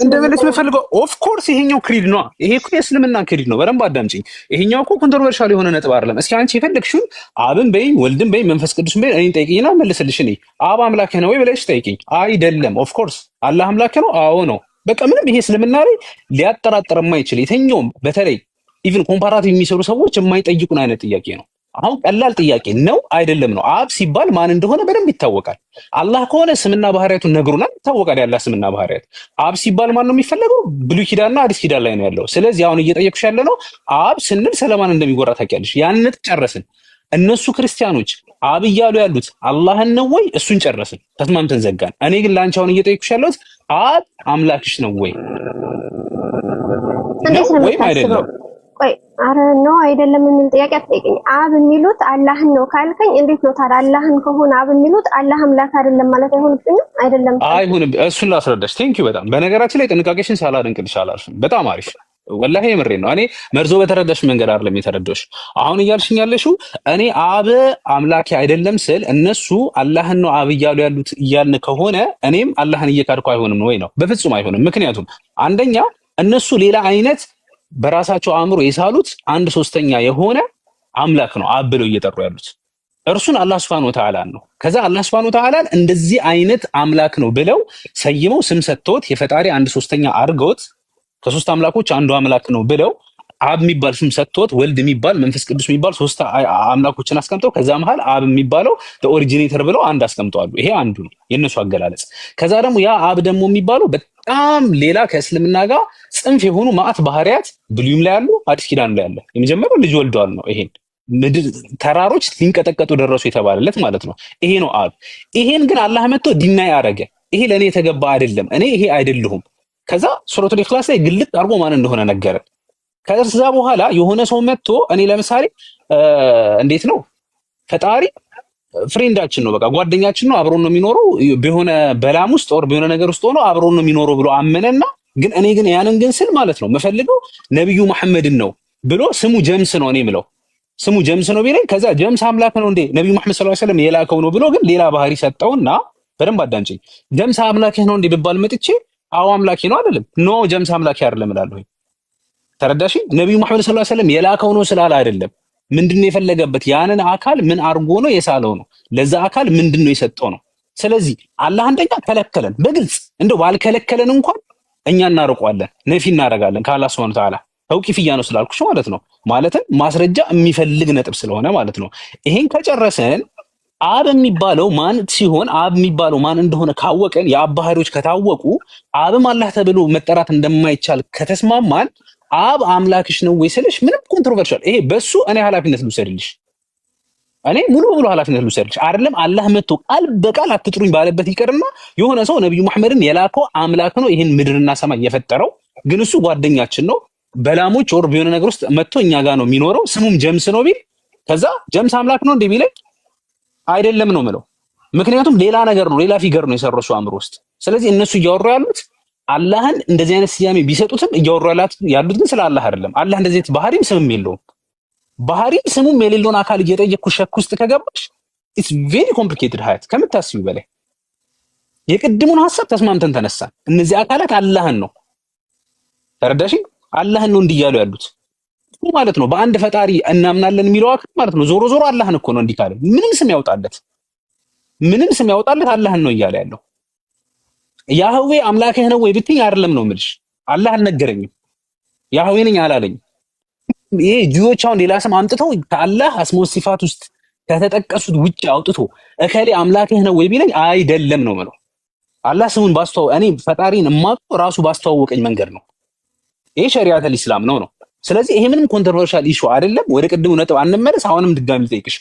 እንደመለስ የምፈልገው ኦፍ ኮርስ ይሄኛው ክሪድ ነው። ይሄ እኮ የእስልምና ክሪድ ነው። በደንብ አዳምጪኝ። ይሄኛው እኮ ኮንትሮቨርሻል የሆነ ነጥብ አይደለም። እስኪ አንቺ የፈለግሽውን አብን በይ ወልድን በይ መንፈስ ቅዱስን በይ እኔን ጠይቂኝና መልስልሽ። እኔ አብ አምላክ ነው ወይ ብለሽ ጠይቂኝ። አይደለም ኦፍ ኮርስ አላህ አምላክ ነው። አዎ ነው። በቃ ምንም ይሄ እስልምና ላይ ሊያጠራጥር የማይችል የትኛውም በተለይ ኢቭን ኮምፓራቲቭ የሚሰሩ ሰዎች የማይጠይቁን አይነት ጥያቄ ነው። አሁን ቀላል ጥያቄ ነው አይደለም ነው። አብ ሲባል ማን እንደሆነ በደንብ ይታወቃል። አላህ ከሆነ ስምና ባህሪያቱን ነግሩናል፣ ይታወቃል ያላህ ስምና ባህሪያት። አብ ሲባል ማን ነው የሚፈለገው? ብሉይ ኪዳንና አዲስ ኪዳን ላይ ነው ያለው። ስለዚህ አሁን እየጠየቅሽ ያለ ነው አብ ስንል ስለማን እንደሚወራ ታውቂያለሽ። ያንን ጨረስን። እነሱ ክርስቲያኖች አብ እያሉ ያሉት አላህን ነው ወይ? እሱን ጨረስን፣ ተስማምተን ዘጋን። እኔ ግን ላንቺ አሁን እየጠየቅሽ ያለሁት አብ አምላክሽ ነው ወይ ወይም አይደለም? ቆይ አረ ነው አይደለም የሚል ጥያቄ አትጠይቀኝ። አብ የሚሉት አላህን ነው ካልከኝ እንዴት ነው ታዲያ? አላህን ከሆነ አብ የሚሉት አላህ አምላክ አይደለም ማለት አይሆንብኝም? አይደለም አይሆንም። እሱን ላስረዳሽ። ቴንኪው በጣም በነገራችን ላይ ጥንቃቄሽን ሳላደንቅልሽ አላልፍም። በጣም አሪፍ ወላሂ የምሬን ነው። እኔ መርዞ በተረዳሽ መንገድ አይደለም የተረዳሽ። አሁን እያልሽኝ ያለሽው እኔ አብ አምላኬ አይደለም ስል እነሱ አላህን ነው አብ እያሉ ያሉት እያልን ከሆነ እኔም አላህን እየካድኩ አይሆንም ወይ ነው? በፍጹም አይሆንም። ምክንያቱም አንደኛ እነሱ ሌላ አይነት በራሳቸው አእምሮ የሳሉት 1/3 የሆነ አምላክ ነው አብ ብለው እየጠሩ ያሉት እርሱን አላህ Subhanahu Wa Ta'ala ነው። ከዛ አላህ Subhanahu Wa Ta'ala እንደዚህ አይነት አምላክ ነው ብለው ሰይመው ስም ሰጥተውት የፈጣሪ 1/3 አድርገውት ከሶስት አምላኮች አንዱ አምላክ ነው ብለው አብ የሚባል ስም ሰጥተውት ወልድ የሚባል መንፈስ ቅዱስ የሚባል ሶስት አምላኮችን አስቀምጠው ከዛ መሃል አብ የሚባለው ኦሪጂኔተር ብለው አንድ አስቀምጠዋል። ይሄ አንዱ ነው የነሱ አገላለጽ። ከዛ ደግሞ ያ አብ ደግሞ የሚባለው በጣም ሌላ ከእስልምና ጋር ጽንፍ የሆኑ ማአት ባህሪያት ብሉይም ላይ ያሉ አዲስ ኪዳን ላይ ያለ የመጀመሪያው ልጅ ወልደዋል ነው። ይሄን ምድር ተራሮች ሊንቀጠቀጡ ደረሱ የተባለለት ማለት ነው። ይሄ ነው አብ። ይሄን ግን አላህ መጥቶ ዲናይ አረገ። ይሄ ለኔ የተገባ አይደለም፣ እኔ ይሄ አይደለሁም። ከዛ ሱረቱል ኢኽላስ ላይ ግልጥ አድርጎ ማን እንደሆነ ነገረ። ከዛ በኋላ የሆነ ሰው መጥቶ እኔ ለምሳሌ እንዴት ነው ፈጣሪ ፍሬንዳችን ነው፣ በቃ ጓደኛችን ነው፣ አብሮን ነው የሚኖረው፣ በሆነ በላም ውስጥ ወር በሆነ ነገር ውስጥ ሆኖ አብሮን ነው የሚኖረው ብሎ አመነና ግን እኔ ግን ያንን ግን ስል ማለት ነው መፈልገው ነብዩ መሐመድን ነው ብሎ ስሙ ጀምስ ነው እኔ ምለው ስሙ ጀምስ ነው ቢለኝ ከዛ ጀምስ አምላክ ነው እንዴ ነብዩ መሐመድ ሰለላሁ ዐለይሂ ወሰለም የላከው ነው ብሎ ግን ሌላ ባህሪ ሰጠውና በደንብ አዳምጪኝ። ጀምስ አምላክህ ነው እንዴ ብባል መጥቼ አዎ አምላኬ ነው አይደለም ኖ ጀምስ አምላኬ አይደለም እላለሁ። ተረዳሽ? ነብዩ መሐመድ ሰለላሁ ዐለይሂ ወሰለም የላከው ነው ስላለ አይደለም። ምንድነው የፈለገበት? ያንን አካል ምን አርጎ ነው የሳለው ነው። ለዛ አካል ምንድነው የሰጠው ነው። ስለዚህ አላህ አንደኛ ከለከለን በግልጽ እንደው ባልከለከለን እንኳን እኛ እናርቀዋለን፣ ነፊ እናረጋለን ከአላህ Subhanahu Wa Ta'ala ተውቂፍያ ነው ስላልኩሽ ማለት ነው። ማለትም ማስረጃ የሚፈልግ ነጥብ ስለሆነ ማለት ነው። ይሄን ከጨረሰን አብ የሚባለው ማን ሲሆን አብ የሚባለው ማን እንደሆነ ካወቀን የአብ ባህሪዎች ከታወቁ አብም አላህ ተብሎ መጠራት እንደማይቻል ከተስማማን አብ አምላክሽ ነው ወይ ስልሽ ምንም ኮንትሮቨርሻል ይሄ በሱ እኔ ኃላፊነት ልውሰድልሽ፣ እኔ ሙሉ በሙሉ ኃላፊነት ልውሰድልሽ። አይደለም አላህ መጥቶ ቃል በቃል አትጥሩኝ ባለበት ይቀርና የሆነ ሰው ነብዩ መሐመድን የላከው አምላክ ነው ይሄን ምድርና ሰማይ የፈጠረው ግን እሱ ጓደኛችን ነው በላሞች ወር ቢሆነ ነገር ውስጥ መጥቶ እኛ ጋር ነው የሚኖረው ስሙም ጀምስ ነው ቢል ከዛ ጀምስ አምላክ ነው እንዴ ቢለኝ አይደለም ነው ምለው። ምክንያቱም ሌላ ነገር ነው ሌላ ፊገር ነው የሰረሱ አእምሮ ውስጥ። ስለዚህ እነሱ እያወሩ ያሉት አላህን እንደዚህ አይነት ስያሜ ቢሰጡትም እያወሩ ያሉት ግን ስለ አላህ አይደለም። አላህ እንደዚህ አይነት ባህሪም ስምም የለውም። ባህሪም ስሙም የሌለውን አካል እየጠየቅኩ ሸክ ውስጥ ከገባሽ ኢትስ ቬሪ ኮምፕሊኬትድ ሀያት ከምታስቢው በላይ። የቅድሙን ሐሳብ ተስማምተን ተነሳን። እነዚህ አካላት አላህን ነው ተረዳሽ? አላህን ነው እንዲያሉ ያሉት ማለት ነው። በአንድ ፈጣሪ እናምናለን የሚለው አካል ማለት ነው። ዞሮ ዞሮ አላህን እኮ ነው እንዲካለ ምንም ስም ያወጣለት አላህን ነው እያለ ያለው። ያህዌ አምላክህ ነው ወይ ብትይ አይደለም ነው የምልሽ። አላህ አልነገረኝም፣ ያህዌ ነኝ አላለኝም። ይሄ ጂዎች አሁን ሌላ ስም አምጥተው ከአላህ አስሞ ሲፋት ውስጥ ከተጠቀሱት ውጭ አውጥቶ እከሌ አምላክህ ነው ወይ ቢለኝ አይደለም ነው የምለው። አላህ ስሙን እኔ ፈጣሪን የማውቀው ራሱ ባስተዋወቀኝ መንገድ ነው። ይሄ ሸሪዓተል ኢስላም ነው። ስለዚህ ይሄ ምንም ኮንትሮቨርሻል ኢሹ አይደለም። ወደ ቅድሙ ነጥብ አንመለስ። አሁንም ድጋሚ ልጠይቅሽ፣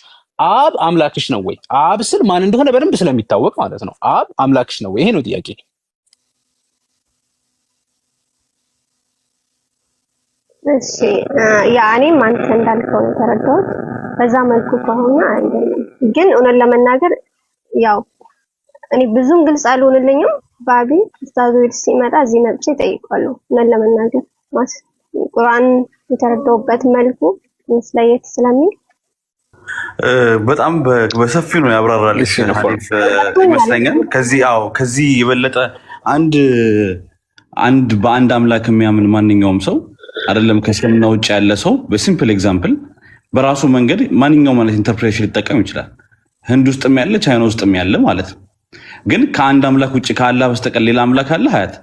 አብ አምላክሽ ነው ወይ? አብ ስል ማን እንደሆነ በደንብ ስለሚታወቅ ማለት ነው። አብ አምላክሽ ነው ወይ? ይሄ ነው ጥያቄ። እሺ ያ እኔም አንተ እንዳልከው ነው የተረዳሁት። በዛ መልኩ ከሆነ አይደለም። ግን እውነት ለመናገር ያው እኔ ብዙም ግልጽ አልሆንልኝም። ባቢ ኡስታዝ ወይስ ሲመጣ እዚህ መጥቼ እጠይቃለሁ። እውነት ለመናገር ቁርአን የተረዳሁበት መልኩ ስለየት ስለሚል በጣም በሰፊው ነው ያብራራልሽ ሐዲስ ይመስለኛል። ከዚህ የበለጠ አንድ በአንድ አምላክ የሚያምን ማንኛውም ሰው አይደለም ከእስልምና ውጭ ያለ ሰው በሲምፕል ኤግዛምፕል በራሱ መንገድ ማንኛውም ማለት ኢንተርፕሬሽን ሊጠቀም ይችላል። ህንድ ውስጥም ያለ ቻይና ውስጥም ያለ ማለት ነው። ግን ከአንድ አምላክ ውጭ ከአላህ በስተቀር ሌላ አምላክ አለ? ሀያት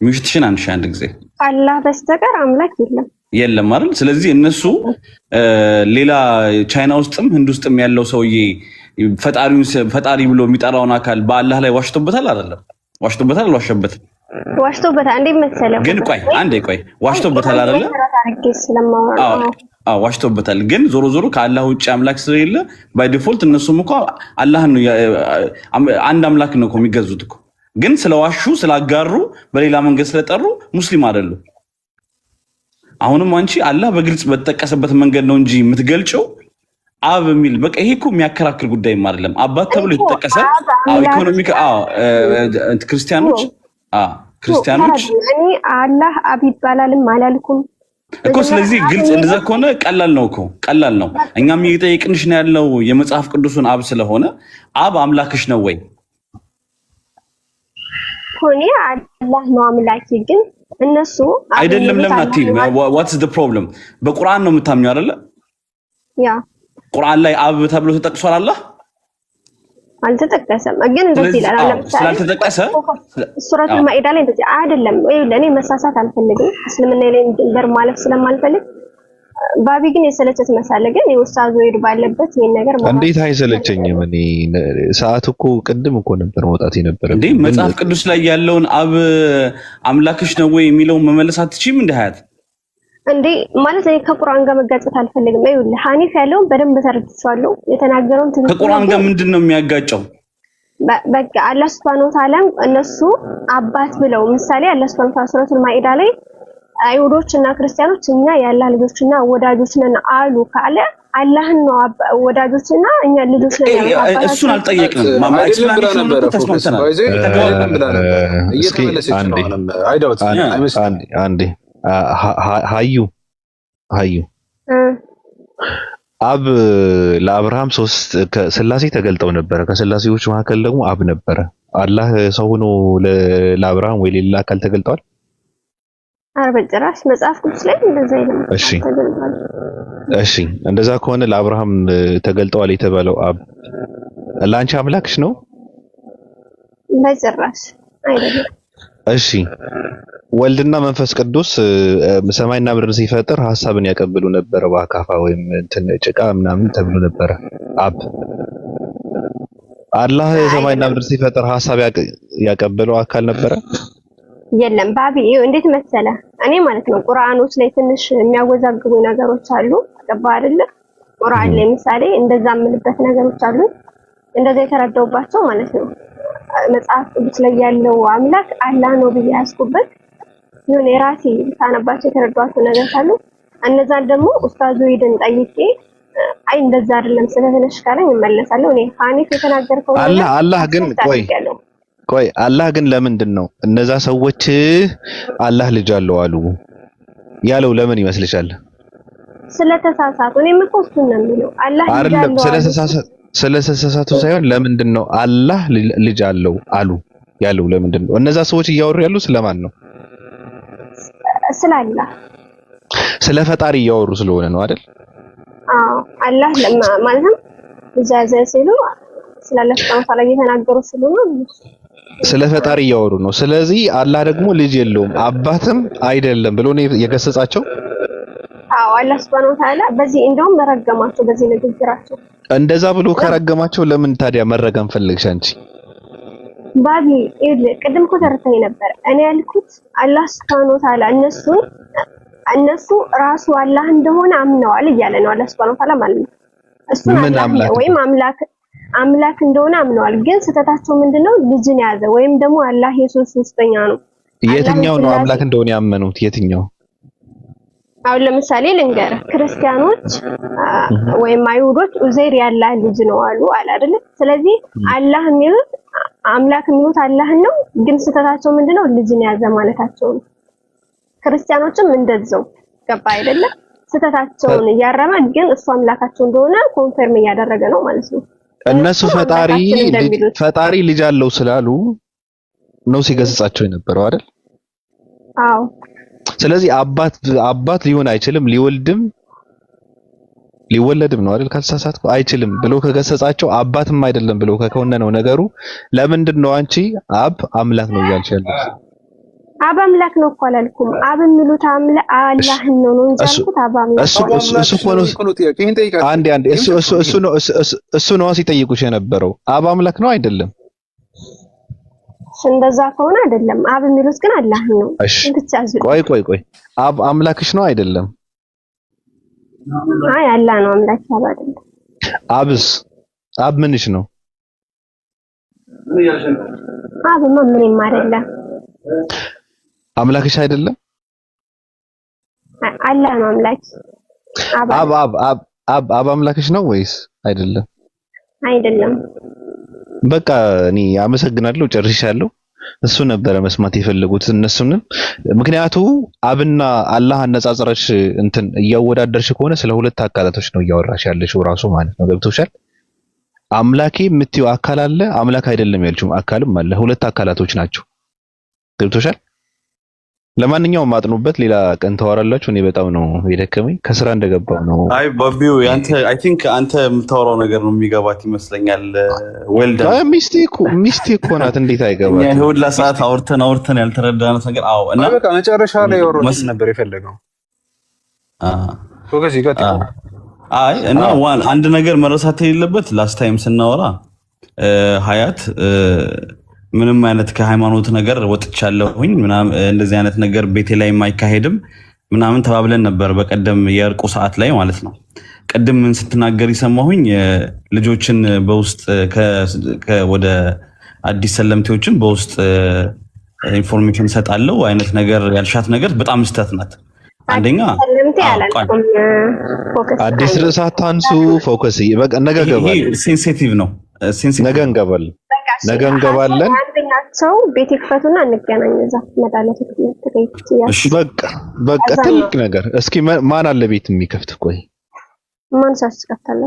ሚሽትሽን አንድ ጊዜ አላህ በስተቀር አምላክ የለም አይደል? ስለዚህ እነሱ ሌላ ቻይና ውስጥም ህንድ ውስጥም ያለው ሰውዬ ፈጣሪ ብሎ የሚጠራውን አካል በአላህ ላይ ዋሽቶበታል አይደለም? ዋሽቶበታል አልዋሸበትም? ዋሽቶበታል። እንዴ መሰለህ ግን ቆይ ዋሽቶበታል አይደለም? ዋሽቶበታል። ግን ዞሮ ዞሮ ከአላህ ውጭ አምላክ ስለሌለ ባይ ዲፎልት እነሱም እኮ አላህን ነው አንድ አምላክ ነው እኮ የሚገዙት እኮ። ግን ስለዋሹ ስላጋሩ በሌላ መንገድ ስለጠሩ ሙስሊም አይደሉም። አሁንም አንቺ አላህ በግልጽ በተጠቀሰበት መንገድ ነው እንጂ የምትገልጨው አብ የሚል በቃ ይሄ እኮ የሚያከራክር ጉዳይም አይደለም። አባት ተብሎ የተጠቀሰ ኢኮኖሚክ ክርስቲያኖች ክርስቲያኖች እኔ አላህ አብ ይባላልም አላልኩም እኮ። ስለዚህ ግልጽ እንደዛ ከሆነ ቀላል ነው እኮ ቀላል ነው። እኛም እየጠየቅንሽ ነው ያለው የመጽሐፍ ቅዱሱን አብ ስለሆነ አብ አምላክሽ ነው ወይ? ሆኔ አላህ ነው አምላኬ፣ ግን እነሱ አይደለም። ለምን አትይም? ዋትስ ዘ ፕሮብለም? በቁርአን ነው የምታምኘው አይደለ? ያ ቁርአን ላይ አብ ተብሎ ተጠቅሷል። አላህ አልተጠቀሰም፣ ግን እንደዚህ ይላል። ለምሳሌ ስላልተጠቀሰ ሱረቱል ማኢዳ ላይ እንደዚህ አይደለም ወይ? ለኔ መሳሳት አልፈልግም፣ እስልምና ላይ ድንበር ማለፍ ስለማልፈልግ። ባቢ ግን የሰለቸት መሳለ፣ ግን የኡስታዝ ወይድ ባለበት ይሄን ነገር ማለት እንዴት አይሰለቸኝም? እኔ ሰዓት እኮ ቅድም እኮ ነበር መውጣት የነበረ እንዴ። መጽሐፍ ቅዱስ ላይ ያለውን አብ አምላክሽ ነው ወይ የሚለውን መመለስ አትችይም እንደ ሀያት እንዴ? ማለት ነው ከቁርአን ጋር መጋጨት አልፈልግም። ይኸውልህ ሐኒፍ ያለውን በደንብ ተረድቻለሁ። የተናገረውን ትክክል ከቁርአን ጋር ምንድነው የሚያጋጨው? በቃ አላህ Subhanahu Wa Ta'ala እነሱ አባት ብለው ምሳሌ አላህ Subhanahu Wa Ta'ala ሱረቱል ማኢዳ ላይ አይሁዶችና ክርስቲያኖች እኛ የአላህ ልጆችና ወዳጆች ነን አሉ ካለ አላህን ነው ወዳጆችና እኛ ልጆች ነን ያለው። እሱን አልጠየቅንም። አይደለም ብላ ነበር ተስማምተናል። አይደለም ብላ ነበር እየተመለሰች ነው። አንዴ ሀዩ አብ ለአብርሃም ስላሴ ተገልጠው ነበረ። ከስላሴዎች መካከል ደግሞ አብ ነበረ። አላህ ሰው ሆኖ ለአብርሃም ወይ ሌላ አካል ተገልጧል? በጭራሽ መጽሐፍ ቅዱስ ላይ እንደዛ የለም። እሺ እንደዛ ከሆነ ለአብርሃም ተገልጠዋል የተባለው አብ ለአንቺ አምላክሽ ነው? በጭራሽ አይደለም። እሺ ወልድና መንፈስ ቅዱስ ሰማይና ምድር ሲፈጥር ሐሳብን ያቀብሉ ነበር በአካፋ ወይም እንትን ጭቃ ምናምን ተብሎ ነበር። አላህ ሰማይና ምድር ሲፈጥር ሐሳብ ያቀበለው አካል ነበረ? የለም ባቢ እንዴት መሰለ፣ እኔ ማለት ነው ቁርአኖች ላይ ትንሽ የሚያወዛግቡ ነገሮች አሉ። ገባ አይደለ? ቁርአን ላይ ምሳሌ እንደዛ የምልበት ነገሮች አሉ። እንደዛ የተረዳውባቸው ማለት ነው መጽሐፍ ቅዱስ ላይ ያለው አምላክ አላህ ነው ብዬ ያስኩበት የሆነ የራሴ ታነባቸው የተረዳኋቸው ነገር ካሉ እነዛን ደግሞ ኡስታዙ ይድን ጠይቄ አይ እንደዛ አይደለም ስለተነሽ ካለኝ እመለሳለሁ። እኔ ሐኒፍ የተናገርከው አላህ ግን ቆይ አላህ ግን ለምንድን ነው እነዛ ሰዎች አላህ ልጅ አለው አሉ ያለው? ለምን ይመስልሻል? ስለተሳሳቱ። እኔም እኮ እሱን ነው የሚለው አላህ ልጅ አለው ስለተሳሳቱ ሳይሆን ለምንድን ነው አላህ ልጅ አለው አሉ ያለው? ለምንድን ነው እነዛ ሰዎች እያወሩ ያሉ ስለማን ነው? ስላላህ ስለ ፈጣሪ እያወሩ ስለሆነ ነው አይደል? አዎ አላህ ማለት ነው እዛዘ ሲሉ ስላላህ ተንሳላ እየተናገሩ ስለሆነ ስለ ፈጣሪ እያወሩ ነው። ስለዚህ አላህ ደግሞ ልጅ የለውም አባትም አይደለም ብሎ ነው የገሰጻቸው። አዎ አላህ Subhanahu Wa Ta'ala በዚህ እንደውም መረገማቸው በዚህ ንግግራቸው። እንደዛ ብሎ ከረገማቸው ለምን ታዲያ መረገም ፈለግሽ አንቺ? ባቢ ቅድም እኮ ተረተኝ ነበር። እኔ ያልኩት አላህ Subhanahu Wa Ta'ala እነሱ ራሱ አላህ እንደሆነ አምነዋል እያለ ነው አላህ Subhanahu Wa Ta'ala ማለት ነው። እሱ አላህ ወይም አምላክ እንደሆነ አምነዋል። ግን ስህተታቸው ምንድነው? ልጅን ያዘ ወይም ደግሞ አላህ ኢየሱስ ሶስተኛ ነው። የትኛው ነው አምላክ እንደሆነ ያመኑት? የትኛው? አሁን ለምሳሌ ልንገርህ፣ ክርስቲያኖች ወይም አይሁዶች ኡዘይር ያላህ ልጅ ነው አሉ አይደል? ስለዚህ አላህ የሚሉት አምላክ የሚሉት አላህን ነው። ግን ስህተታቸው ምንድነው? ልጅን ያዘ ማለታቸው ነው። ክርስቲያኖችም እንደዛው ገባ አይደለም? ስህተታቸውን እያረመ ግን እሱ አምላካቸው እንደሆነ ኮንፈርም እያደረገ ነው ማለት ነው። እነሱ ፈጣሪ ልጅ አለው ስላሉ ነው ሲገስጻቸው የነበረው አይደል? አዎ። ስለዚህ አባት ሊሆን አይችልም፣ ሊወለድም ነው አይደል? ካልተሳሳትኩ አይችልም ብሎ ከገሰጻቸው አባትም አይደለም ብሎ ከኮነነው ነገሩ ለምንድን ነው አንቺ አብ አምላክ ነው እያልሽ ያለሽ? አብ አምላክ ነው እኮ አላልኩም። አብ የሚሉት አላህን ነው እንጂ አልኩት አብ አምላክ እሱ ነው ሲጠይቁሽ የነበረው። አብ አምላክ ነው አይደለም? እንደዛ ከሆነ አይደለም። አብ የሚሉት ግን አላህን ነው። ቆይ አብ አምላክሽ ነው አይደለም? አይ አላህ ነው አምላክ አብ አይደለም። አብ ምንሽ ነው? አብማ ምንም አይደለም። አምላክሽ አይደለም? አላህ ነው አምላክ። አብ አምላክሽ ነው ወይስ አይደለም? አይደለም። በቃ እኔ አመሰግናለሁ፣ ጨርሻለሁ። እሱ ነበረ መስማት የፈለጉት እነሱንም። ምክንያቱ አብና አላህ አነጻጽረሽ እንትን እያወዳደርሽ ከሆነ ስለ ሁለት አካላቶች ነው እያወራሽ ያለሽው ራሱ ማለት ነው። ገብቶሻል? አምላኬ የምትይው አካል አለ፣ አምላክ አይደለም ያልሽው አካልም አለ። ሁለት አካላቶች ናቸው። ገብቶሻል? ለማንኛውም ማጥኑበት፣ ሌላ ቀን ታወራላችሁ። እኔ በጣም ነው የደከመኝ ከስራ እንደገባው ነው። አይ ባቢው ያንተ አይ ቲንክ አንተ የምታወራው ነገር ነው የሚገባት ይመስለኛል። ዌልደን ሚስቴክ ሆናት እንዴት አይገባት? እኛ ሁላ ሰዓት አውርተን ያልተረዳነው ነገር አዎ። እና በቃ መጨረሻ ላይ ወሮት ነበር የፈለገው። ፎከስ ይቀጥል። አይ እና አንድ ነገር መረሳት የሌለበት ላስት ታይም ስናወራ ሀያት ምንም አይነት ከሃይማኖት ነገር ወጥቻለሁኝ ምናምን እንደዚህ አይነት ነገር ቤቴ ላይ የማይካሄድም ምናምን ተባብለን ነበር በቀደም የእርቁ ሰዓት ላይ ማለት ነው። ቀደም ምን ስትናገር ይሰማሁኝ ልጆችን በውስጥ ወደ አዲስ ሰለምቴዎችን በውስጥ ኢንፎርሜሽን ሰጣለው አይነት ነገር ያልሻት ነገር በጣም ስተት ናት። አንደኛ አዲስ ርዕስ አታንሱ፣ ፎከስ በቃ ነገ ገባል። ሴንሲቲቭ ነው። ነገ እንገባለን። ነገ እንገባለን። አንደኛቸው ቤት ይክፈቱና እንገናኝ። እዛ መዳለት በቃ ትልቅ ነገር። እስኪ ማን አለ ቤት የሚከፍት? ቆይ ማን ሳስከፍታለ?